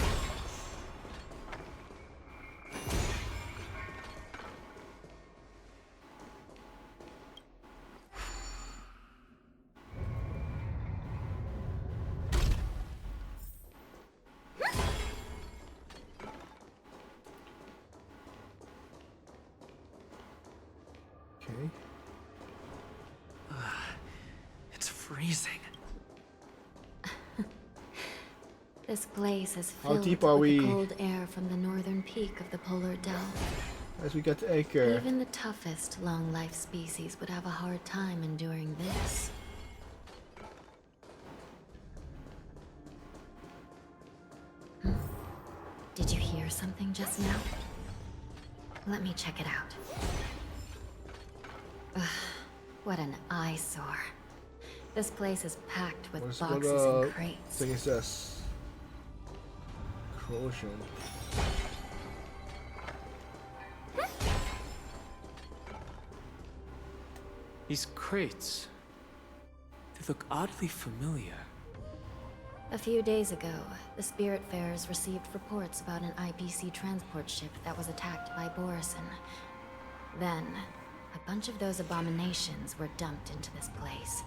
Okay. It's freezing. This place is How filled deep are with we? the cold air from the northern peak of the polar delta. As we get the anchor. Even the toughest long-life species would have a hard time enduring this. Did you hear something just now? Let me check it out. Ugh, what an eyesore. This place is packed with boxes and crates. Thing is this? Corrosion. These crates, they look oddly familiar. A few days ago, the Spiritfarers received reports about an IPC transport ship that was attacked by Borison. Then, a bunch of those abominations were dumped into this place.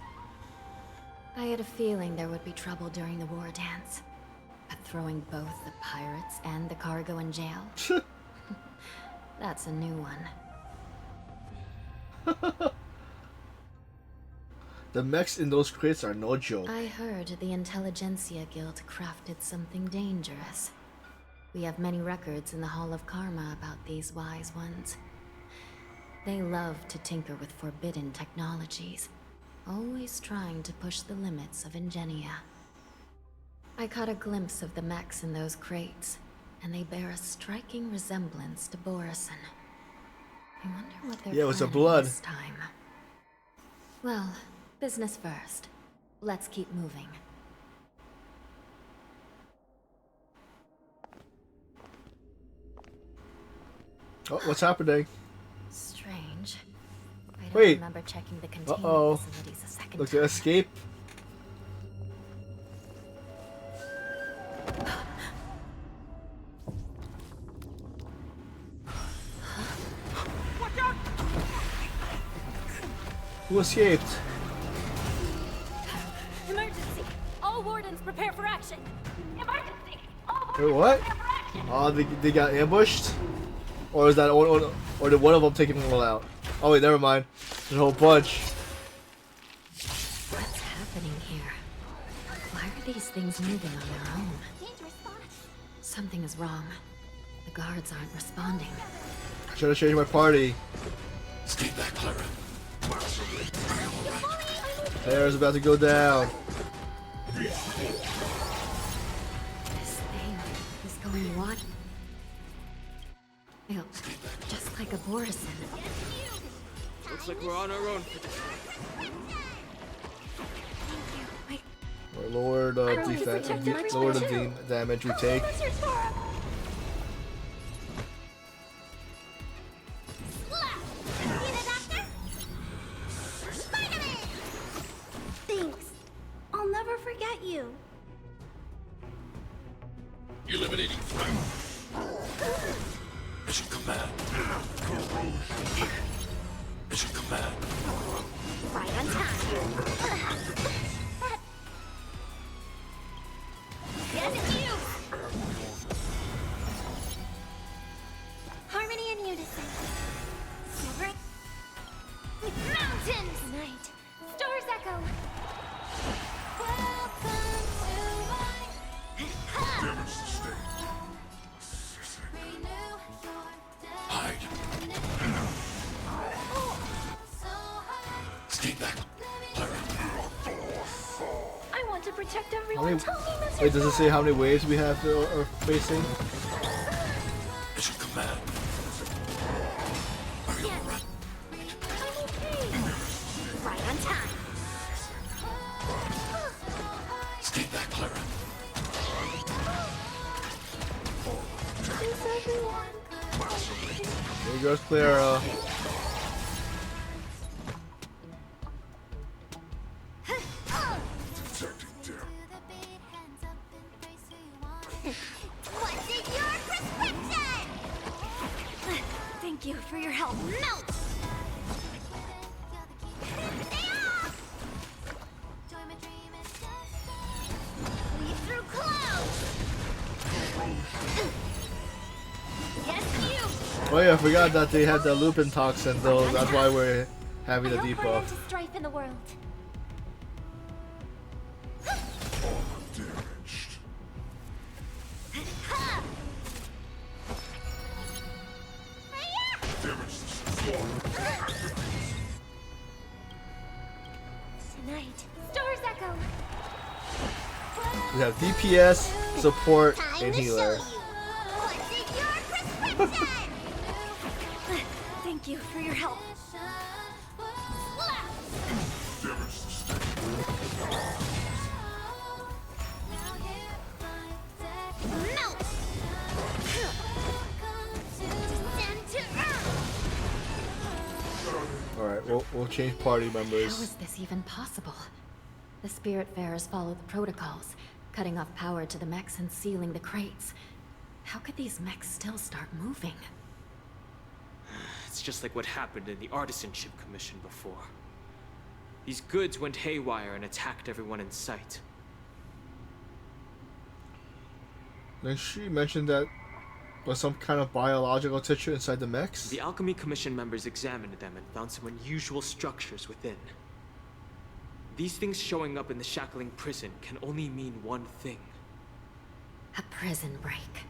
I had a feeling there would be trouble during the war dance, but throwing both the pirates and the cargo in jail? That's a new one. The mechs in those crates are no joke. I heard the Intelligentsia Guild crafted something dangerous. We have many records in the Hall of Karma about these wise ones. They love to tinker with forbidden technologies, always trying to push the limits of Ingenia. I caught a glimpse of the mechs in those crates, and they bear a striking resemblance to Borison. I wonder what they're with the planning blood. this time. Well, business first. Let's keep moving. Oh, what's happening? Strange. I don't Wait. remember checking the containment Uh-oh. facilities a second Look, time. escape. Who escaped? Emergency! All wardens prepare for action! Emergency! Wait, what? Oh, they got ambushed? Or is that, or did one of them take them all out? Oh wait, never mind. There's a whole bunch. What's happening here? Why are these things moving on their own? Dangerous spot. Something is wrong. The guards aren't responding. I should have changed my party. Stay back, Clara. Claire's about to go down. This thing is going what? Ew, just like a Borison. Looks like we're on our own for this. Or lower the defense, lower the damage we take. Thanks. I'll never forget you. Eliminating threat. Mission command. Mission command. Right on time. Yes, it's you! Harmony and unison. Silver. Mountains! Night. Stars echo. Welcome to my... Damage sustained. Hide. Stay back, Clara. checked How everyone. many, Tell me, Mr. wait, does it say how many waves we have are facing? Mission command. Yes. I'm okay. Right on time. Stay back, Clara. Is everyone There goes Clara. What's in your prescription? Thank you for your help. Melt! Stay off! Lead through clouds! Yes, you! Oh yeah, I forgot that they had the lupin toxin though. That's why we're having the I hope we're debuff. into strife in the world. Tonight, stars echo. We have DPS, support, and healer. What's in your prescription? Thank you for your help. Melt! Descend to earth! Alright, we'll change party How members. is this even possible? The Spiritfarers follow the protocols, cutting off power to the mechs and sealing the crates. How could these mechs still start moving? It's just like what happened in the Artisanship Commission before. These goods went haywire and attacked everyone in sight. Then she mentioned that was some kind of biological tissue inside the mechs. The Alchemy Commission members examined them and found some unusual structures within. These things showing up in the shackling prison can only mean one thing. A prison break.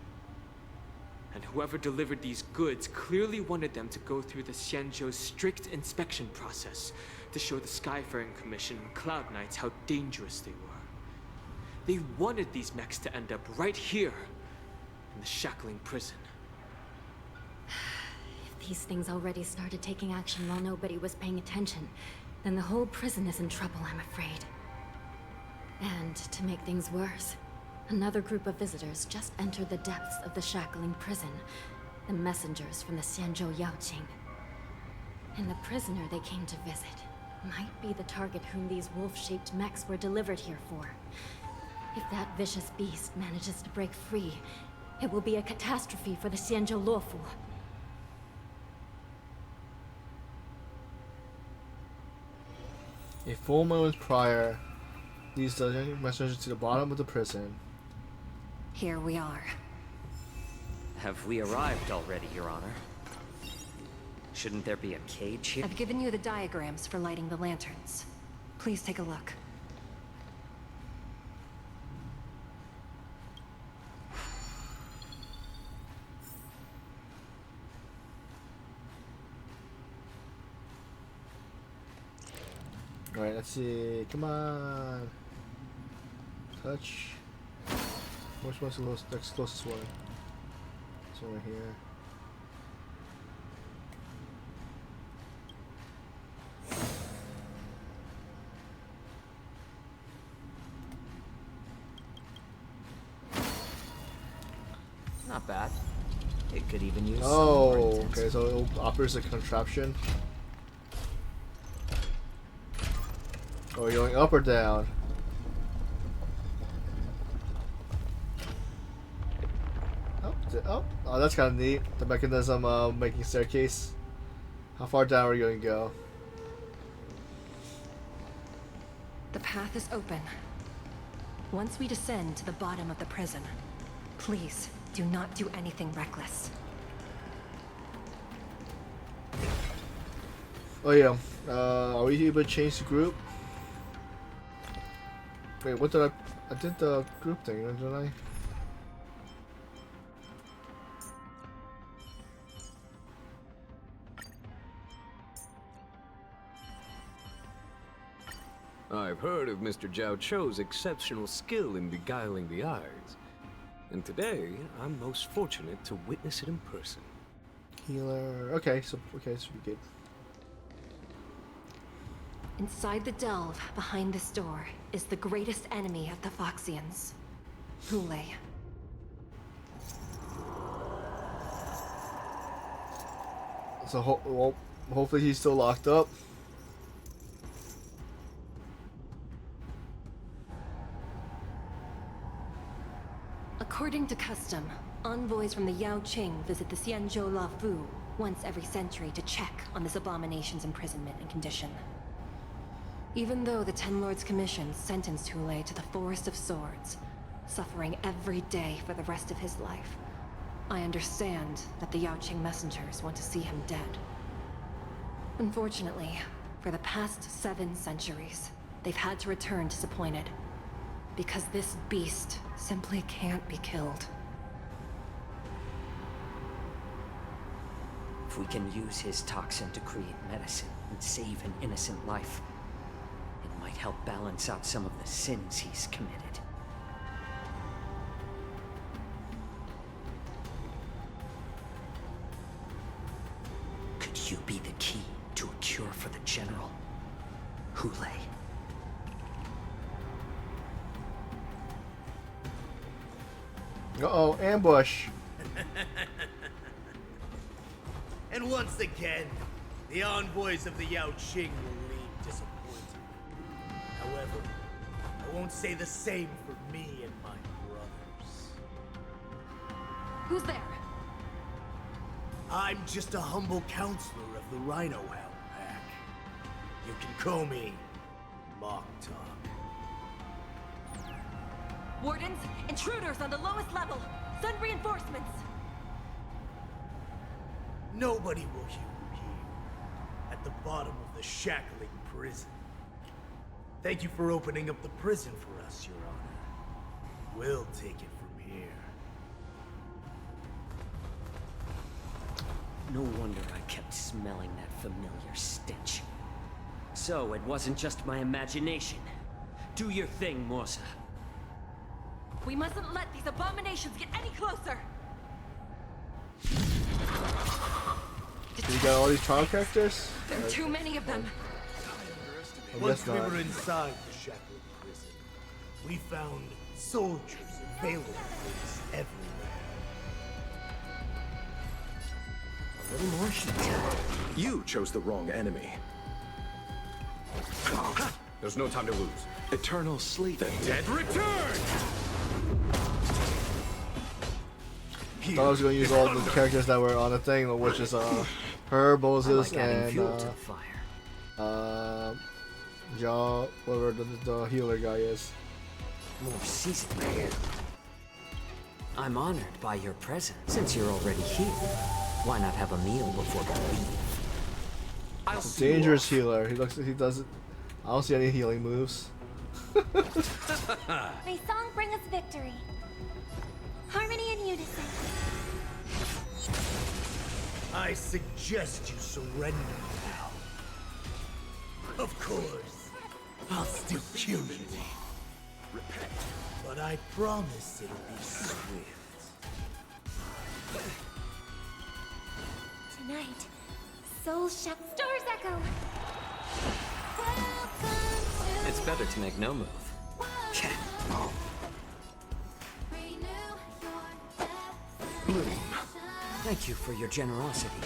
And whoever delivered these goods clearly wanted them to go through the Xianzhou's strict inspection process to show the Skyfaring Commission and Cloud Knights how dangerous they were. They wanted these mechs to end up right here, in the shackling prison. If these things already started taking action while nobody was paying attention, then the whole prison is in trouble, I'm afraid. And to make things worse, another group of visitors just entered the depths of the shackling prison. The messengers from the Xianzhou Yaoqing. And the prisoner they came to visit might be the target whom these wolf-shaped mechs were delivered here for. If that vicious beast manages to break free, it will be a catastrophe for the Xianzhou Luofu. A full moment prior, leads the messengers to the bottom of the prison. Here we are. Have we arrived already, Your Honor? Shouldn't there be a cage here? I've given you the diagrams for lighting the lanterns. Please take a look. Alright, let's see. Come on. Touch. Which one's the next closest one? This one right here. Not bad. It could even use some Oh, more intense- okay, so it operates a contraption. Oh, you're going up or down? Oh, that's kind of neat. The mechanism making staircase. How far down are you going to go? The path is open. Once we descend to the bottom of the prison, please do not do anything reckless. Oh yeah, are we able to change the group? Wait, what did I did the group thing, didn't I? I've heard of Mr. Zhao Chou's exceptional skill in beguiling the eyes. And today, I'm most fortunate to witness it in person. Healer. Okay, so we good. Inside the delve, behind this door, is the greatest enemy of the Foxians. Hule. So well, hopefully he's still locked up. According to custom, envoys from the Yao Qing visit the Xianzhou La Fu once every century to check on this abomination's imprisonment and condition. Even though the Ten Lords Commission sentenced Hule to the Forest of Swords, suffering every day for the rest of his life, I understand that the Yao Qing messengers want to see him dead. Unfortunately, for the past 7 centuries, they've had to return disappointed. Because this beast simply can't be killed. If we can use his toxin to create medicine and save an innocent life, it might help balance out some of the sins he's committed. Could you be the key to a cure for the General? Hule. Uh-oh, ambush. And once again, the envoys of the Yao Qing will leave disappointed. However, I won't say the same for me and my brothers. Who's there? I'm just a humble counselor of the Rhino Hound Pack. You can call me Mock Talk. Wardens, intruders on the lowest level. Send reinforcements. Nobody will hear you here, at the bottom of the shackling prison. Thank you for opening up the prison for us, Your Honor. We'll take it from here. No wonder I kept smelling that familiar stench. So it wasn't just my imagination. Do your thing, Morsa. We mustn't let these abominations get any closer. You got all these trial characters? There are too many of them. Once we were inside the shackling prison, we found soldiers and bailiff things everywhere. A little more heat. You chose the wrong enemy. There's no time to lose. Eternal sleep. The dead return! I thought I was going to use all the characters that were on the thing, which is her, Moses, and Ja, whatever the healer guy is. More seasoned. I'm honored by your presence. Since you're already here, why not have a meal before we leave? Dangerous healer. He doesn't. I don't see any healing moves. May song bring us victory. Harmony and unison. I suggest you surrender now. Of course, I'll still kill you. But I promise it'll be swift. Tonight, Soul Shut Stars Echo. It's better to make no move. Bloom. Thank you for your generosity.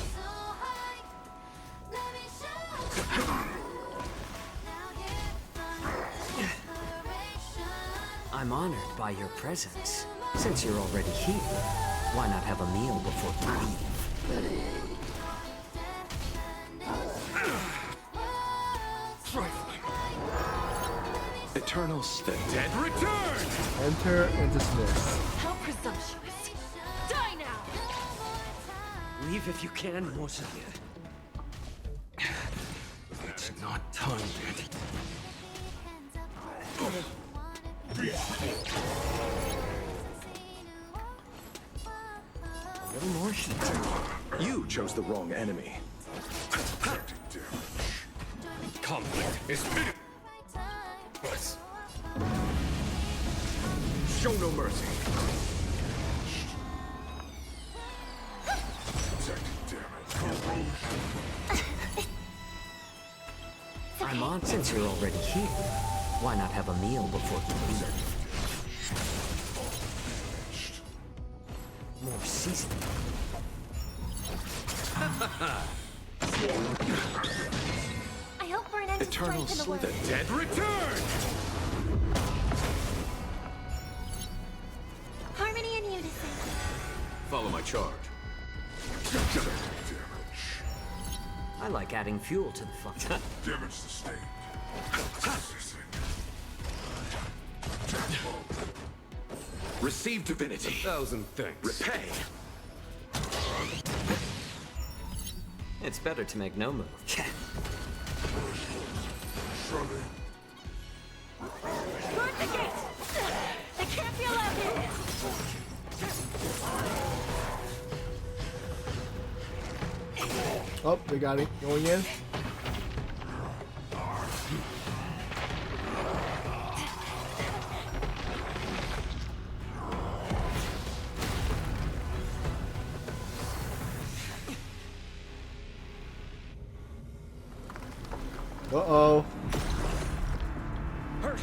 I'm honored by your presence. Since you're already here, why not have a meal before you leave? Eternal the dead return! Enter and dismiss. How presumptuous. Die now! Leave if you can, Morsa. It's not time yet. A little more heat. You chose the wrong enemy. Conflict is pity. Show no mercy. I'm on since you're already here. Why not have a meal before you leave? More seasoning. I hope for an end to Eternal strife in the world. The dead return! Harmony and unison. Follow my charge. I like adding fuel to the fire. Damage sustained. Receive divinity. 1,000 thanks. Repay. It's better to make no move. Guard the gate! They can't be allowed in! Oh, they got it. Going in. Uh-oh. Hurt.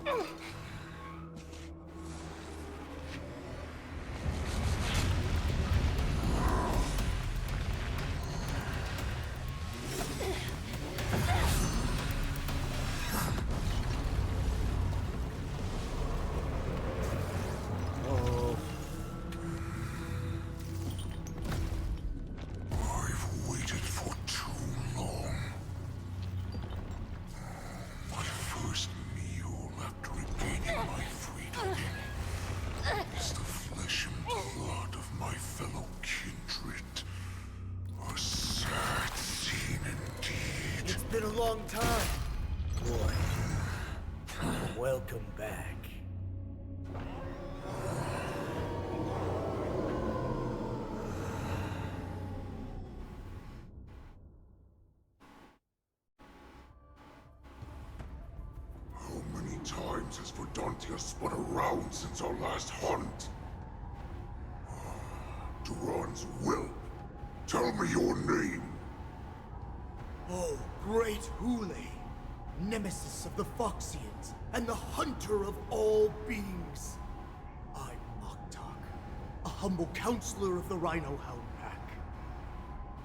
Uh-oh. I've waited for too long. My first meal after regaining my freedom is the flesh and blood of my fellow kindred. A sad scene indeed. It's been a long time, boy. Welcome back. How many times has Verdantia spun around since our last hunt? Duran's Will. Tell me your name. Oh, great Hule, nemesis of the Foxians, and the hunter of all beings. I'm Moktok, a humble counselor of the Rhino Hound Pack.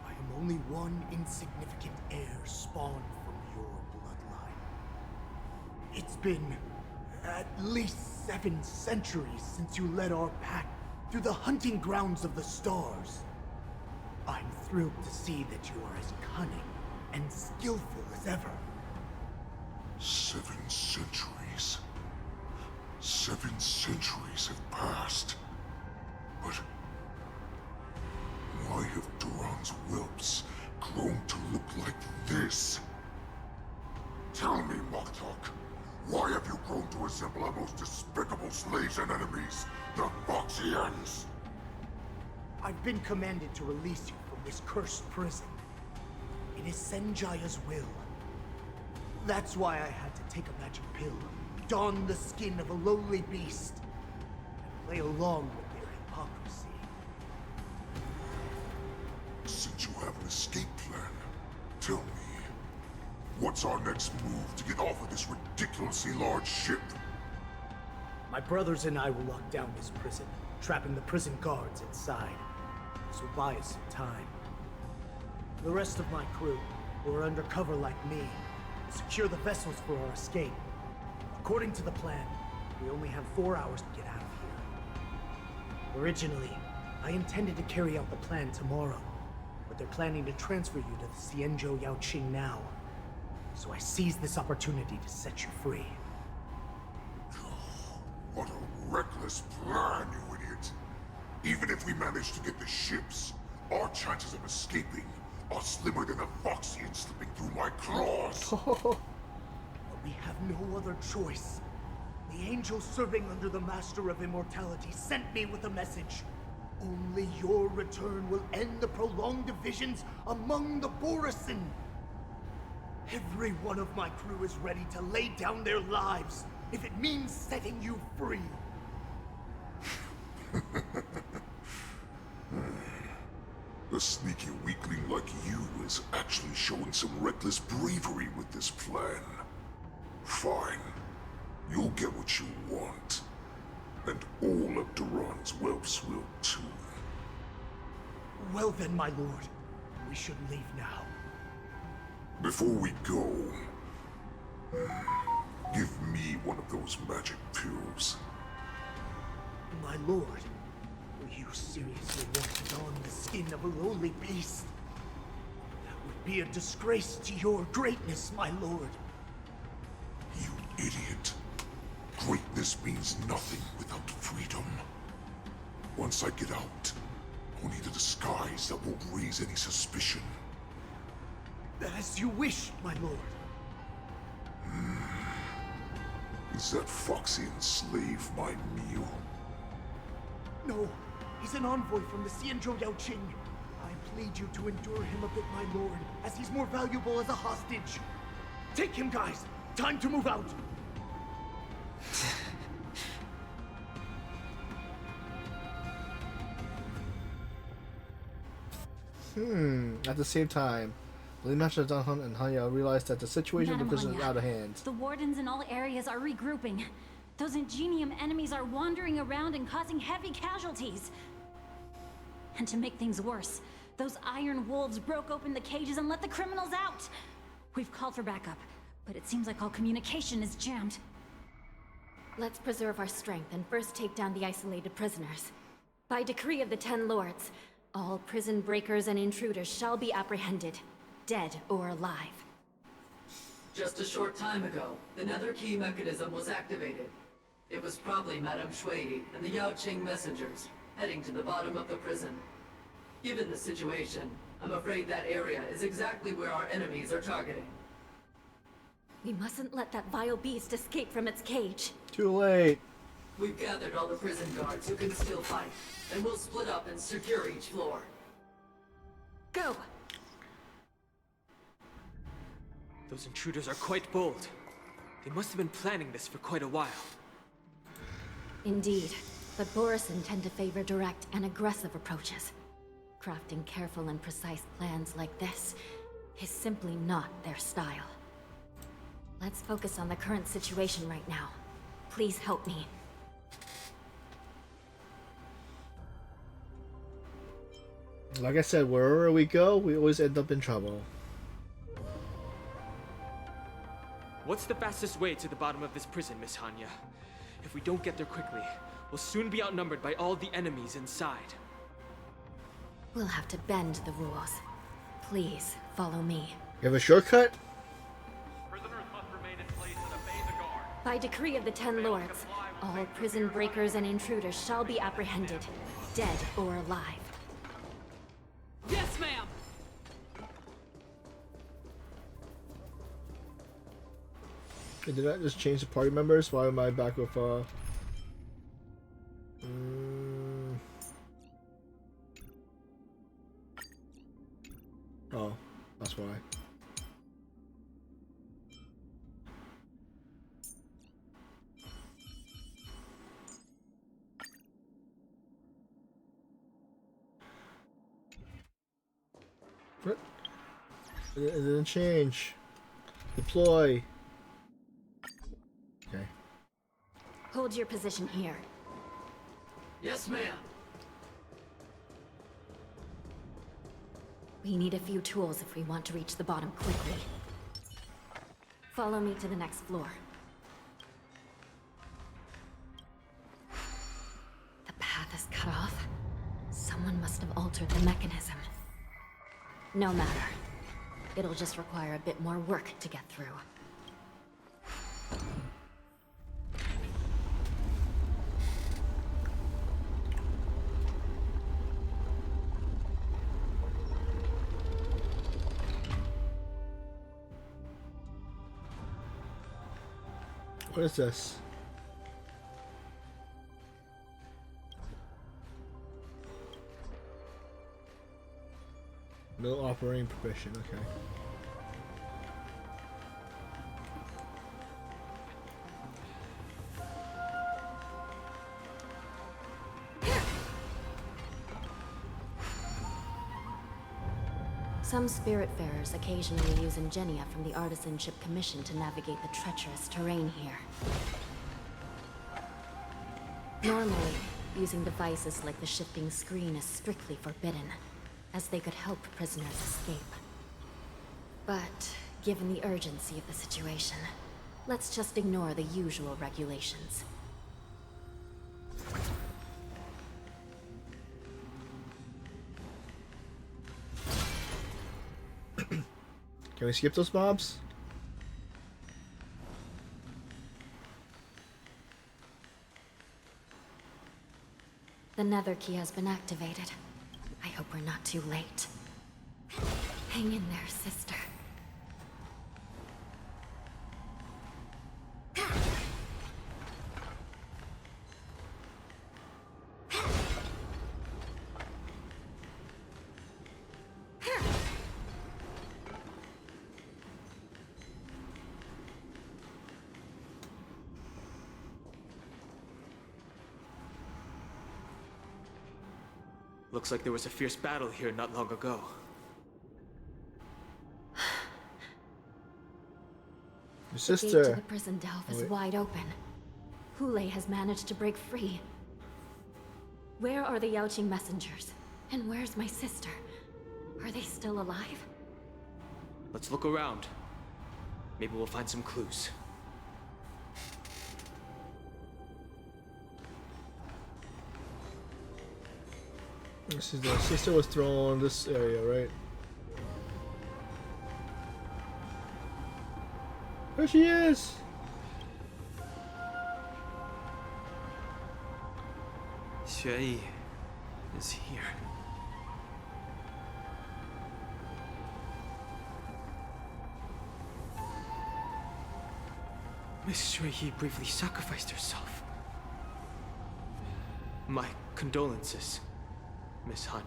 I am only one insignificant heir spawned from your bloodline. It's been at least 7 centuries since you led our pack through the hunting grounds of the stars. I'm thrilled to see that you are as cunning and skillful as ever. 7 centuries. 7 centuries have passed. But why have Duran's whelps grown to look like this? Tell me, Moktok, why have you grown to resemble our most despicable slaves and enemies, the Foxians? I've been commanded to release you from this cursed prison. It is Senjaya's will. That's why I had to take a magic pill, don the skin of a lowly beast, and play along with their hypocrisy. Since you have an escape plan, tell me, what's our next move to get off of this ridiculously large ship? My brothers and I will lock down this prison, trapping the prison guards inside. This will buy us some time. The rest of my crew, who are undercover like me, will secure the vessels for our escape. According to the plan, we only have 4 hours to get out of here. Originally, I intended to carry out the plan tomorrow, but they're planning to transfer you to the Xianzhou Yaoqing now. So I seized this opportunity to set you free. What a reckless plan, you idiot! Even if we manage to get the ships, our chances of escaping are slimmer than a Foxian slipping through my claws. But we have no other choice. The angel serving under the Master of Immortality sent me with a message. Only your return will end the prolonged divisions among the Borisin. Every one of my crew is ready to lay down their lives, if it means setting you free. A sneaky weakling like you is actually showing some reckless bravery with this plan. Fine. You'll get what you want. And all of Duran's whelps will too. Well then, my lord. We should leave now. Before we go, give me one of those magic pills. My lord, will you seriously want to don the skin of a lowly beast? That would be a disgrace to your greatness, my lord. You idiot. Greatness means nothing without freedom. Once I get out, I'll need a disguise that won't raise any suspicion. As you wish, my lord. Is that Foxian slave my meal? No, he's an envoy from the Xianzhou Yaoqing. I plead you to endure him a bit, my lord, as he's more valuable as a hostage. Take him, guys. Time to move out. At the same time, Lee Master Danhun and Hanya realized that the situation in the prison is out of hand. The wardens in all areas are regrouping. Those ingenium enemies are wandering around and causing heavy casualties. And to make things worse, those iron wolves broke open the cages and let the criminals out. We've called for backup, but it seems like all communication is jammed. Let's preserve our strength and first take down the isolated prisoners. By decree of the 10 Lords, all prison breakers and intruders shall be apprehended, dead or alive. Just a short time ago, the nether key mechanism was activated. It was probably Madame Shui and the Yaoqing messengers, heading to the bottom of the prison. Given the situation, I'm afraid that area is exactly where our enemies are targeting. We mustn't let that vile beast escape from its cage. Too late. We've gathered all the prison guards who can still fight, and we'll split up and secure each floor. Go! Those intruders are quite bold. They must have been planning this for quite a while. Indeed, but Borisin tend to favor direct and aggressive approaches. Crafting careful and precise plans like this is simply not their style. Let's focus on the current situation right now. Please help me. Like I said, wherever we go, we always end up in trouble. What's the fastest way to the bottom of this prison, Miss Hanya? If we don't get there quickly, we'll soon be outnumbered by all the enemies inside. We'll have to bend the rules. Please, follow me. You have a shortcut? By decree of the 10 Lords, all prison breakers and intruders shall be apprehended, dead or alive. Yes, ma'am! Hey, did I just change the party members? Why am I back with, Oh, that's why. What? It didn't change. Deploy. Okay. Hold your position here. Yes, ma'am. We need a few tools if we want to reach the bottom quickly. Follow me to the next floor. The path is cut off. Someone must have altered the mechanism. No matter. It'll just require a bit more work to get through. What is this? No operating prohibition, okay. Some Spiritfarers occasionally use ingenia from the Artisanship Commission to navigate the treacherous terrain here. Normally, using devices like the shifting screen is strictly forbidden, as they could help prisoners escape. But, given the urgency of the situation, let's just ignore the usual regulations. Can we skip those mobs? The nether key has been activated. I hope we're not too late. Hang in there, sister. Looks like there was a fierce battle here not long ago. Your sister. The gate to the prison delve is wide open. Hule has managed to break free. Where are the Yaoqing messengers? And where's my sister? Are they still alive? Let's look around. Maybe we'll find some clues. This is the sister was thrown in this area, right? There she is! Xue is here. Miss Xue bravely sacrificed herself. My condolences, Miss Hanya.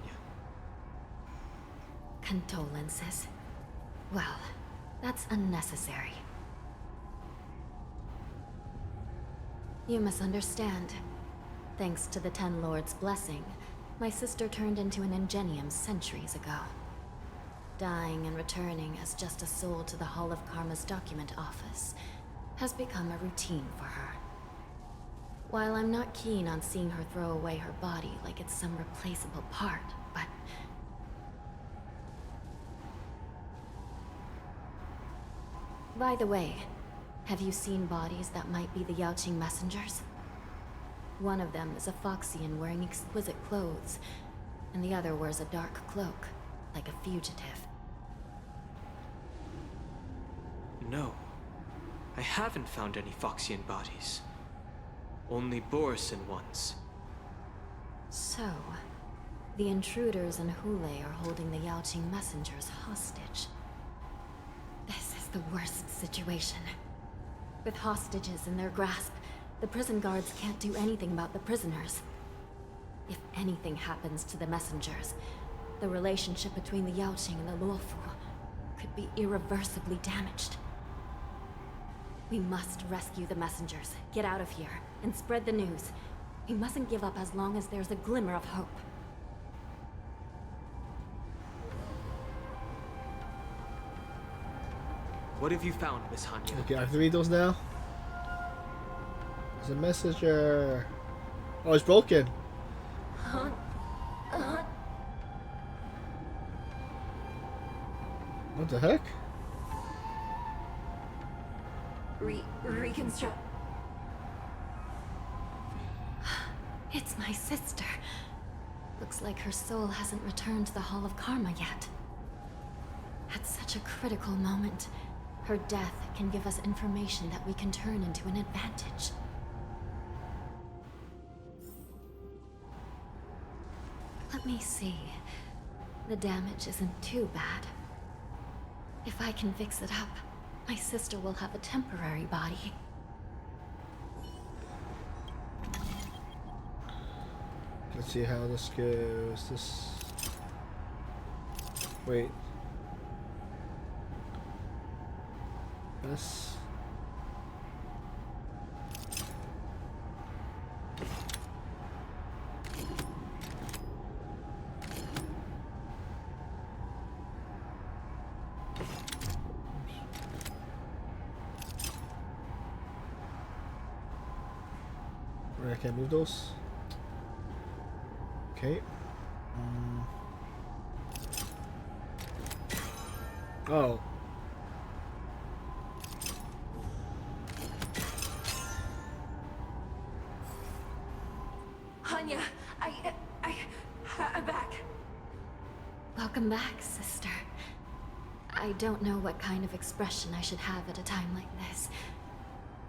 Condolences. Well, that's unnecessary. You misunderstand. Thanks to the Ten Lords' blessing, my sister turned into an ingenium centuries ago. Dying and returning as just a soul to the Hall of Karma's document office has become a routine for her. While I'm not keen on seeing her throw away her body like it's some replaceable part, but... By the way, have you seen bodies that might be the Yaoqing messengers? One of them is a Foxian wearing exquisite clothes, and the other wears a dark cloak, like a fugitive. No. I haven't found any Foxian bodies. Only Borisan ones. So, the intruders and Hule are holding the Yaoqing messengers hostage. This is the worst situation. With hostages in their grasp, the prison guards can't do anything about the prisoners. If anything happens to the messengers, the relationship between the Yaoqing and the Luofu could be irreversibly damaged. We must rescue the messengers, get out of here, and spread the news. We mustn't give up as long as there's a glimmer of hope. What have you found, Miss Hanya? Okay, activate those now. There's a messenger. Oh, it's broken. What the heck? Reconstruct. It's my sister. Looks like her soul hasn't returned to the Hall of Karma yet. At such a critical moment, her death can give us information that we can turn into an advantage. Let me see. The damage isn't too bad. If I can fix it up, my sister will have a temporary body. Let's see how this goes. This... Wait. This... I can't move those. Okay. Oh. Hanya, I'm back. Welcome back, sister. I don't know what kind of expression I should have at a time like this.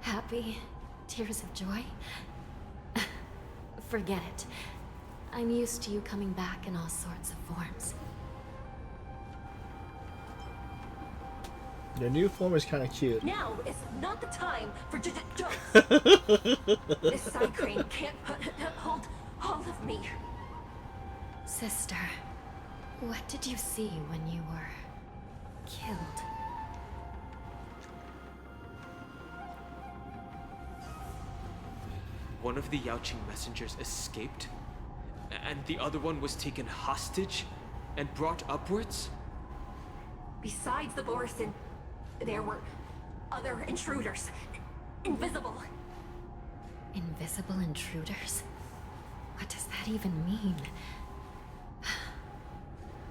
Happy? Tears of joy? Forget it. I'm used to you coming back in all sorts of forms. The new form is kind of cute. Now is not the time for jokes. This side crane can't hold all of me. Sister, what did you see when you were killed? One of the Yaoqing messengers escaped, and the other one was taken hostage and brought upwards? Besides the Borison, there were other intruders. Invisible. Invisible intruders? What does that even mean?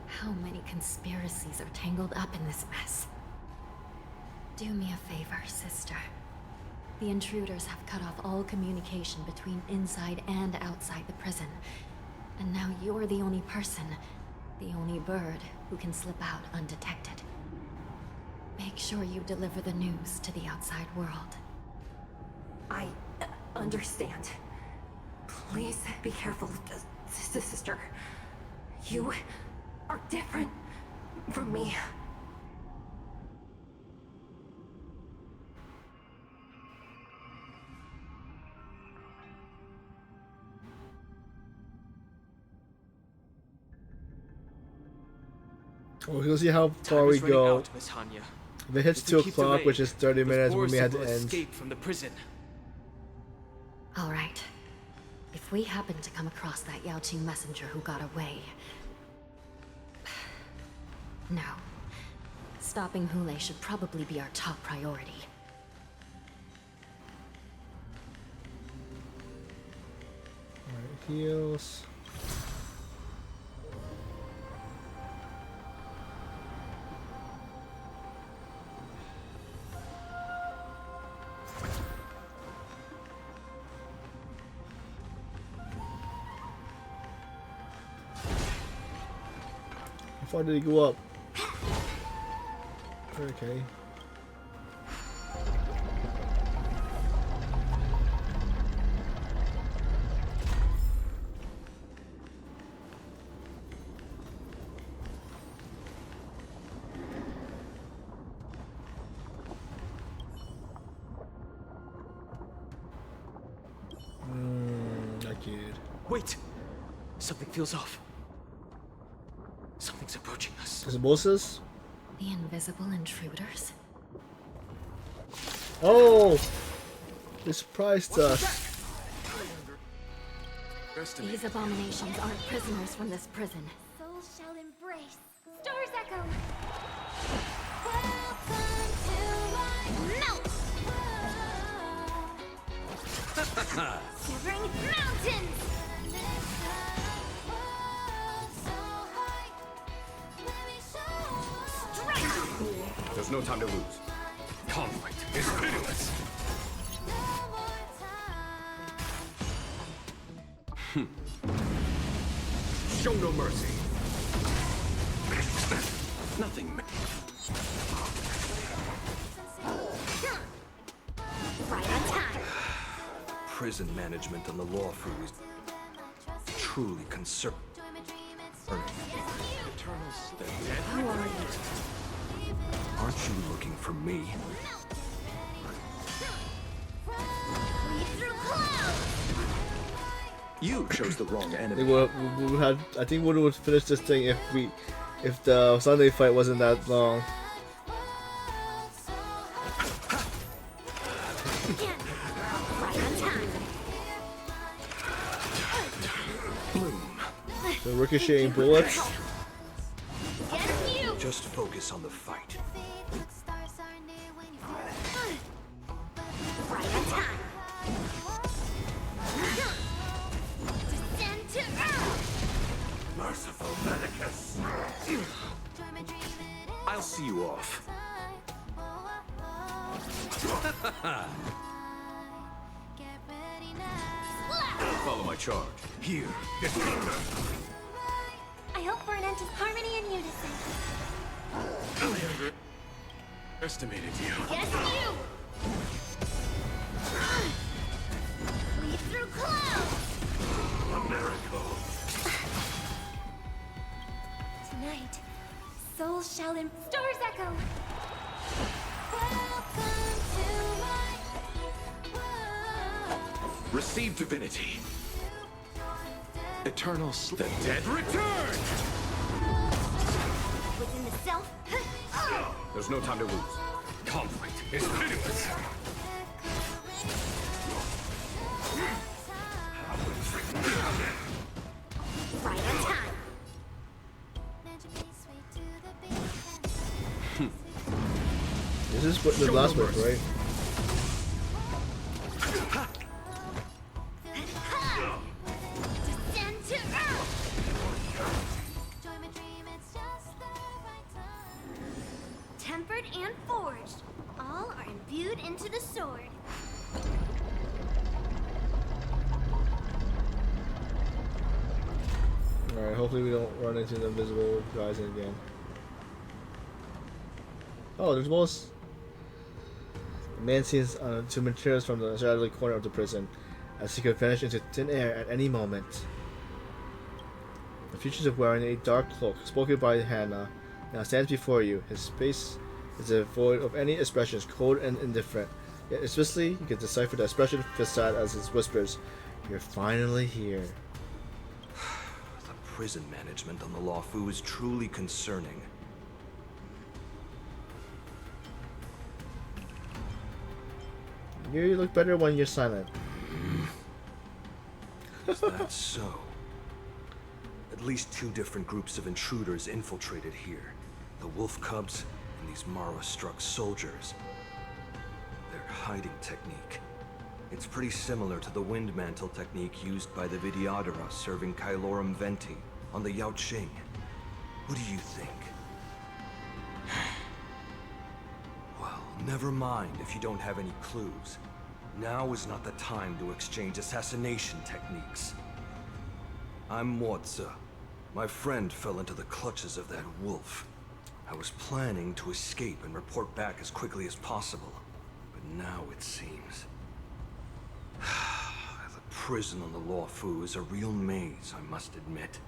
How many conspiracies are tangled up in this mess? Do me a favor, sister. The intruders have cut off all communication between inside and outside the prison. And now you're the only person, the only bird, who can slip out undetected. Make sure you deliver the news to the outside world. I understand. Please be careful, sister. You are different from me. We'll see how far we go. If it hits 2 o'clock, which is 30 minutes, we may have to end. Escape from the prison. Alright. If we happen to come across that Yaoqing messenger who got away... No. Stopping Hule should probably be our top priority. Alright, heals. How far did he go up? Okay. Not good. Wait! Something feels off. Something's approaching us. Is it bosses? The invisible intruders? Oh! They surprised us. These abominations aren't prisoners from this prison. Souls shall embrace. Stars echo. Melt! Shivering mountains! There's no time to lose. Conflict is pitiless. Show no mercy. Nothing. Right on time. Prison management and the law firm is truly concerned. Who are you? Aren't you looking for me? You chose the wrong enemy. We had, I think we would finish this thing if the Sunday fight wasn't that long. The ricocheting bullets. Just focus on the fight. Right on time. see you off. Follow my charge. Here, get I hope for an end to harmony and unison. I underestimated you. Yes, you! Lead through clouds! A miracle. Tonight, souls shall Stars echo! Receive divinity. Eternal The dead return! Within the self. There's no time to lose. Conflict is pitiless. Right on time. This is what the last one, right? Descend to earth! Tempered and forged, all are imbued into the sword. Alright, hopefully we don't run into the invisible guys again. Oh, there's most. The man sees two materials from the shadowy corner of the prison, as he could vanish into thin air at any moment. The fugitive wearing a dark cloak, spoken by Hannah, now stands before you. His face is devoid of any expressions, cold and indifferent. Yet explicitly, you can decipher the expression facade as his whispers, "You're finally here." The prison management on the Lawfu is truly concerning. You look better when you're silent. Is that so? At least two different groups of intruders infiltrated here. The Wolf Cubs and these Mara-struck soldiers. Their hiding technique. It's pretty similar to the wind mantle technique used by the Vidyadhara serving Kailorum Venti on the Yao Qing. What do you think? Well, never mind if you don't have any clues. Now is not the time to exchange assassination techniques. I'm Moza. My friend fell into the clutches of that wolf. I was planning to escape and report back as quickly as possible. But now it seems... the prison on the Lawfu is a real maze, I must admit.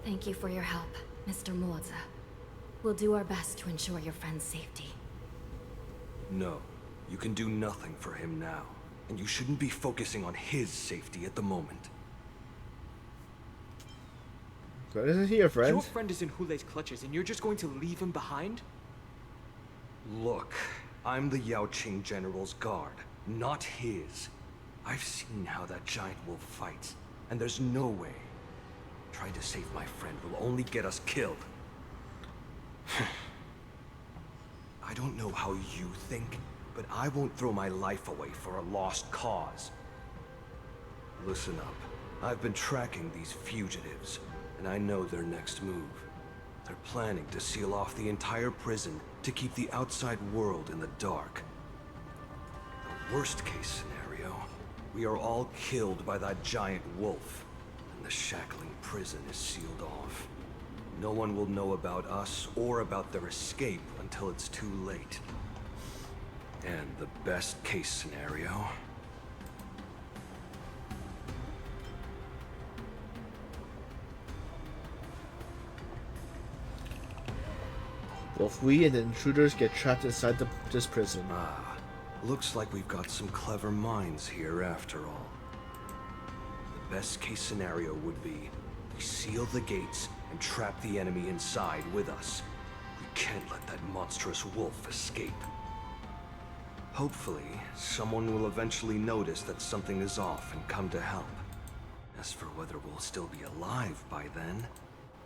Thank you for your help, Mr. Moza. We'll do our best to ensure your friend's safety. No, you can do nothing for him now. And you shouldn't be focusing on his safety at the moment. So isn't he your friend? Your friend is in Hule's clutches and you're just going to leave him behind? Look, I'm the Yao Qing General's guard, not his. I've seen how that giant wolf fights, and there's no way. Trying to save my friend will only get us killed. I don't know how you think, but I won't throw my life away for a lost cause. Listen up. I've been tracking these fugitives, and I know their next move. They're planning to seal off the entire prison to keep the outside world in the dark. The worst case scenario, we are all killed by that giant wolf, and the shackling prison is sealed off. No one will know about us or about their escape until it's too late. And the best case scenario... Both we and the intruders get trapped inside this prison. Ah, looks like we've got some clever minds here after all. The best case scenario would be we seal the gates and trap the enemy inside with us. We can't let that monstrous wolf escape. Hopefully, someone will eventually notice that something is off and come to help. As for whether we'll still be alive by then,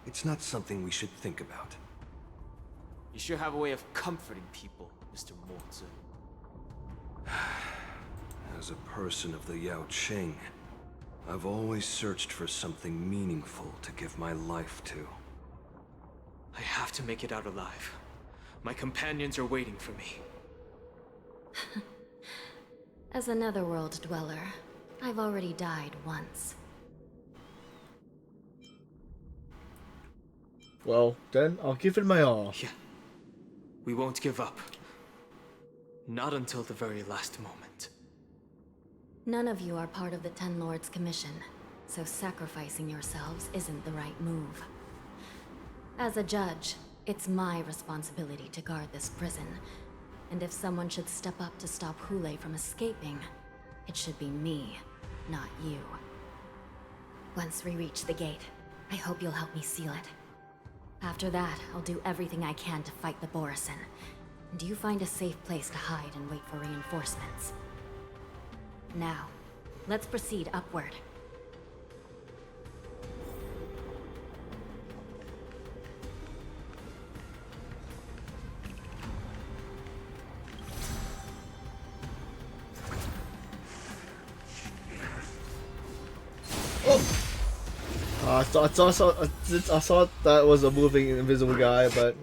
it's not something we should think about. You sure have a way of comforting people, Mr. Moza. As a person of the Yao Qing, I've always searched for something meaningful to give my life to. I have to make it out alive. My companions are waiting for me. As a netherworld dweller, I've already died once. Well, then I'll give it my all. Yeah. We won't give up. Not until the very last moment. None of you are part of the Ten Lords' commission, so sacrificing yourselves isn't the right move. As a judge, it's my responsibility to guard this prison, and if someone should step up to stop Hule from escaping, it should be me, not you. Once we reach the gate, I hope you'll help me seal it. After that, I'll do everything I can to fight the Borisin, and you find a safe place to hide and wait for reinforcements. Now, let's proceed upward. I thought that was a moving invisible guy, but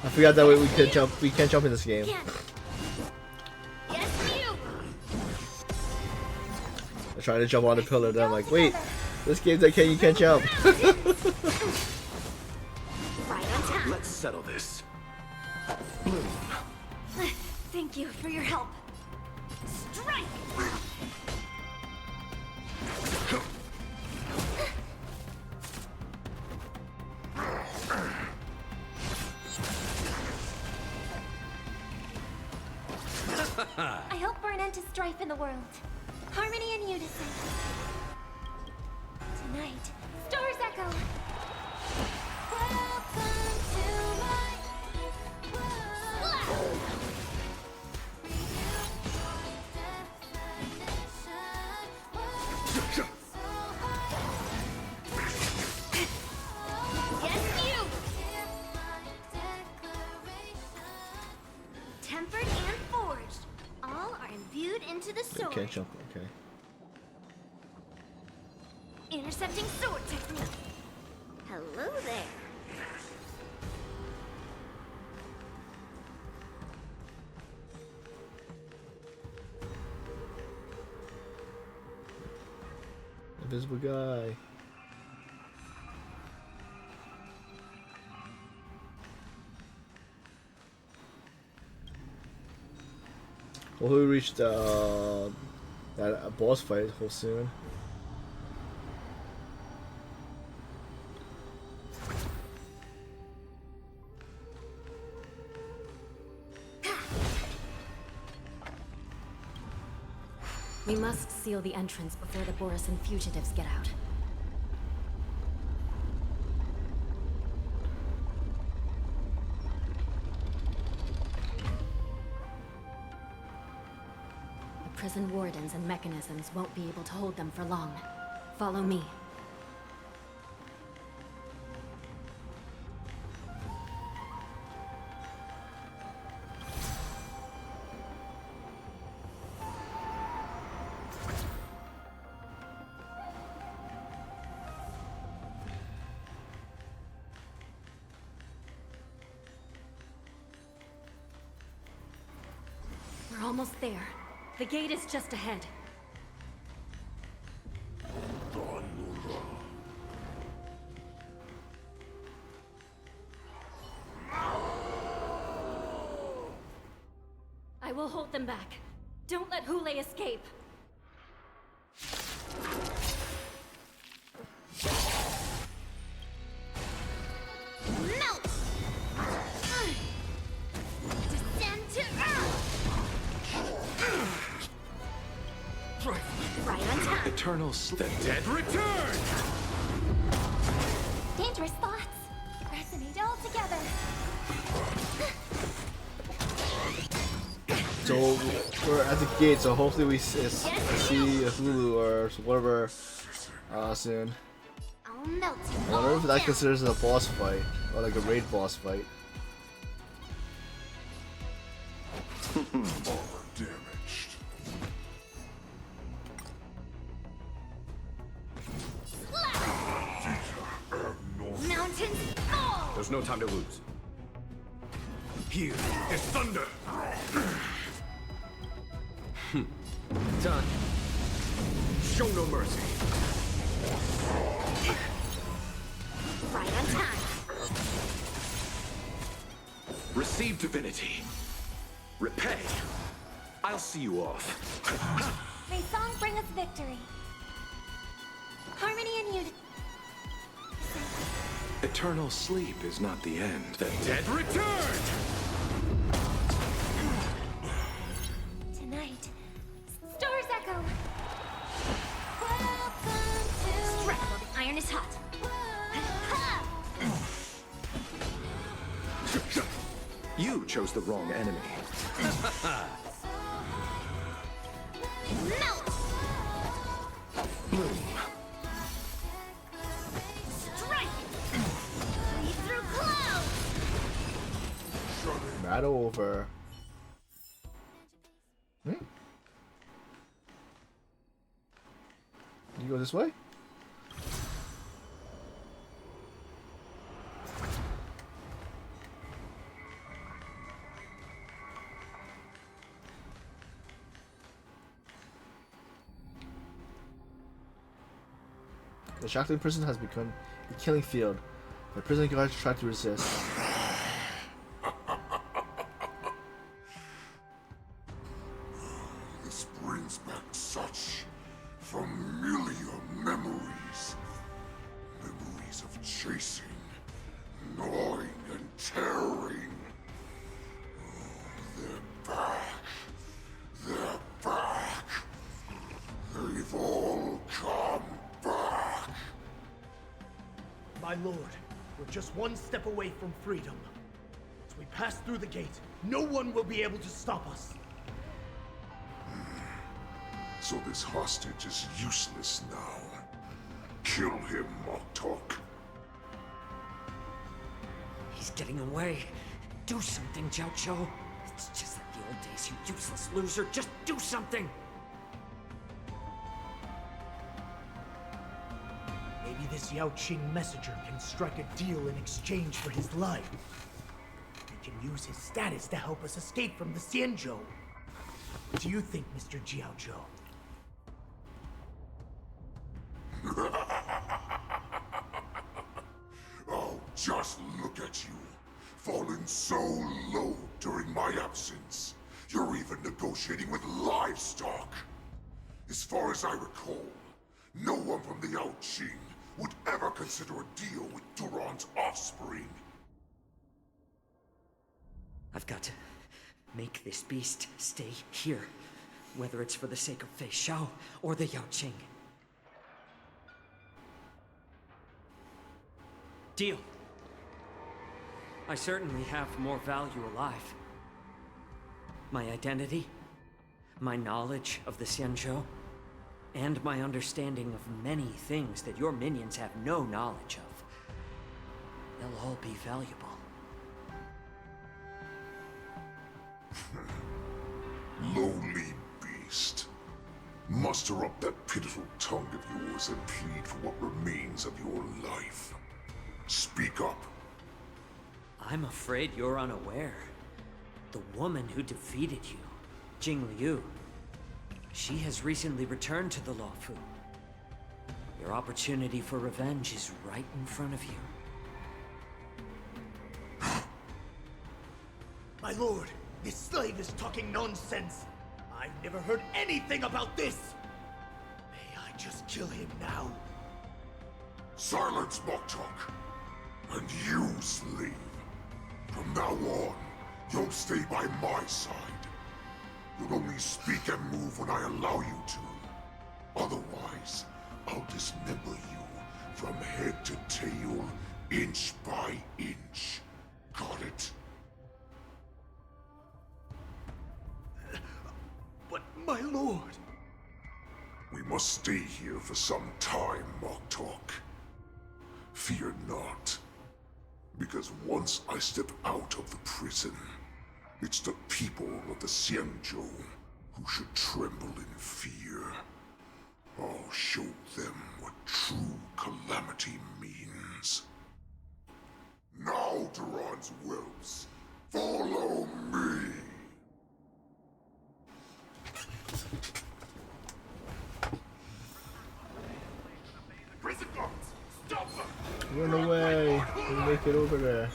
I forgot that we could jump. We can't jump in this game. I tried to jump on the pillar, then I'm like, wait, this game that you can't jump. Let's settle this. Thank you for your help. Strike! I hope for an end to strife in the world. Harmony and unison. Tonight, stars echo. Welcome to my world. Yes, you! Tempered and forged. All are imbued into the sword. Can't jump. Okay. Intercepting sword technique. Hello there. Invisible guy. Well, we reached that boss fight real soon. We must seal the entrance before the Borisin fugitives get out. The prison wardens and mechanisms won't be able to hold them for long. Follow me. We're almost there. The gate is just ahead. I will hold them back. Don't let Hule escape. Melt! Descend to earth! Right on time. Eternal sleep. The dead return! Dangerous thoughts. Resonate all together. So we're at the gate, so hopefully we see a Hulu or whatever soon. I'll melt you I wonder all if that down. considers a boss fight or like a raid boss fight. Damaged. Mountains fall! There's no time to lose. Here is thunder! Done. Show no mercy. Right on time. Receive divinity. Repay. I'll see you off. May song bring us victory. Harmony and unity. Eternal sleep is not the end. The dead return! Tonight, Stars Echo. Strike while the iron is hot. You chose the wrong enemy. Melt! Bloom. Strike! Lead through clouds! Battle over. Hmm? You go this way? The Shackling prison has become a killing field. The prison guards try to resist. This brings back such familiar memories. Memories of chasing, gnawing, and tearing. Oh, they're back. They're back. They've all come back. My lord, we're just one step away from freedom. As we pass through the gate, no one will be able to stop us. So this hostage is useless now. Kill him, Moktok. He's getting away. Do something, Jiao Cho. It's just like the old days, you useless loser. Just do something! Maybe this Yao Qing messenger can strike a deal in exchange for his life. He can use his status to help us escape from the Xianzhou. What do you think, Mr. Jiao Zhou? Oh, just look at you. Fallen so low during my absence. You're even negotiating with livestock. As far as I recall, no one from the Yao Qing would ever consider a deal with Duran's offspring. I've got to make this beast stay here. Whether it's for the sake of Fei Xiao or the Yao Qing. Deal. I certainly have more value alive. My identity, my knowledge of the Xianzhou, and my understanding of many things that your minions have no knowledge of. They'll all be valuable. Lowly beast. Muster up that pitiful tongue of yours and plead for what remains of your life. Speak up. I'm afraid you're unaware. The woman who defeated you, Jing Liu, she has recently returned to the Luofu. Your opportunity for revenge is right in front of you. My lord, this slave is talking nonsense. I've never heard anything about this. May I just kill him now? Silence, Moktok. And you, slave. From now on, you'll stay by my side. You'll only speak and move when I allow you to. Otherwise, I'll dismember you from head to tail, inch by inch. Got it? But my lord... We must stay here for some time, Moktok. Fear not. Because once I step out of the prison, it's the people of the Xianzhou who should tremble in fear. I'll show them what true calamity means. Now, Duran's whelps, follow Run away. We make it over there.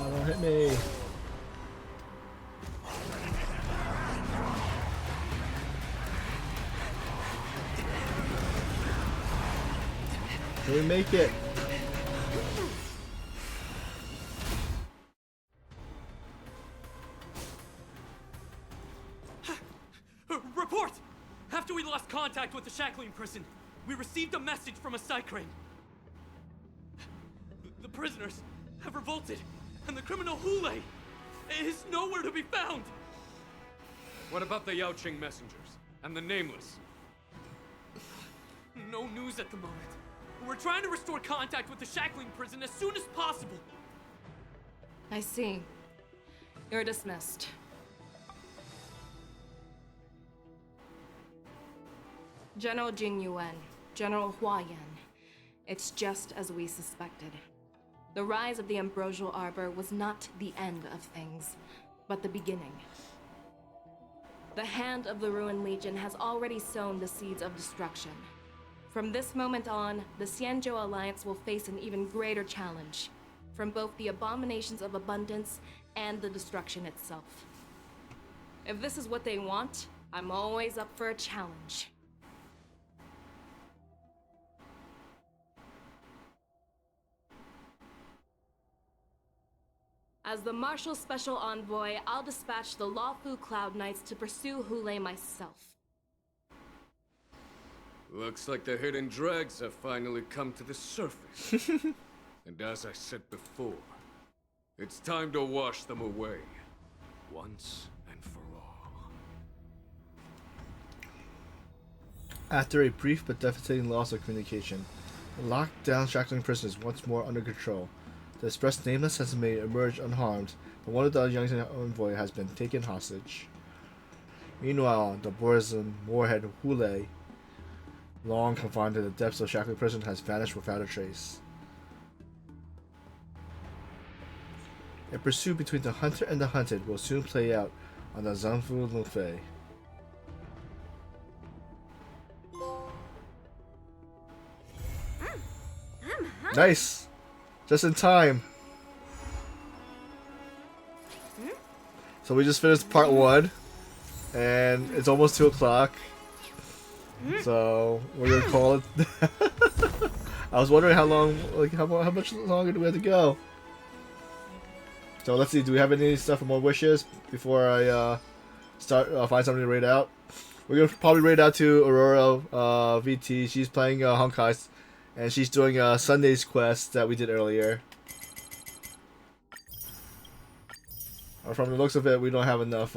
Don't hit me. Can we make it? Report! After we lost contact with the shackling prison, we received a message from a Psycrane. The prisoners have revolted, and the criminal Hule is nowhere to be found! What about the Yaoqing messengers and the Nameless? No news at the moment. We're trying to restore contact with the shackling prison as soon as possible. I see. You're dismissed. General Jing Yuan, General Hua Yan. It's just as we suspected. The rise of the Ambrosial Arbor was not the end of things, but the beginning. The hand of the Ruined Legion has already sown the seeds of destruction. From this moment on, the Xianzhou Alliance will face an even greater challenge, from both the abominations of abundance and the destruction itself. If this is what they want, I'm always up for a challenge. As the Marshal Special Envoy, I'll dispatch the Lawfu Cloud Knights to pursue Hule myself. Looks like the hidden dregs have finally come to the surface. And as I said before, it's time to wash them away. Once and for all. After a brief but devastating loss of communication, the locked-down shackling prison is once more under control. The Express Nameless has been emerged unharmed, but one of the young envoy has been taken hostage. Meanwhile, the brazen warhead Hule, long confined in the depths of shackling prison, has vanished without a trace. A pursuit between the hunter and the hunted will soon play out on the Zanfu Lufei. Nice! Just in time. So we just finished part 1, and it's almost 2 o'clock. So we're gonna call it. I was wondering how long, like how much longer do we have to go? So let's see. Do we have any stuff for more wishes before I start find something to raid out? We're gonna probably raid out to Aurora VT. She's playing Honkai, and she's doing Sunday's quest that we did earlier. From the looks of it, we don't have enough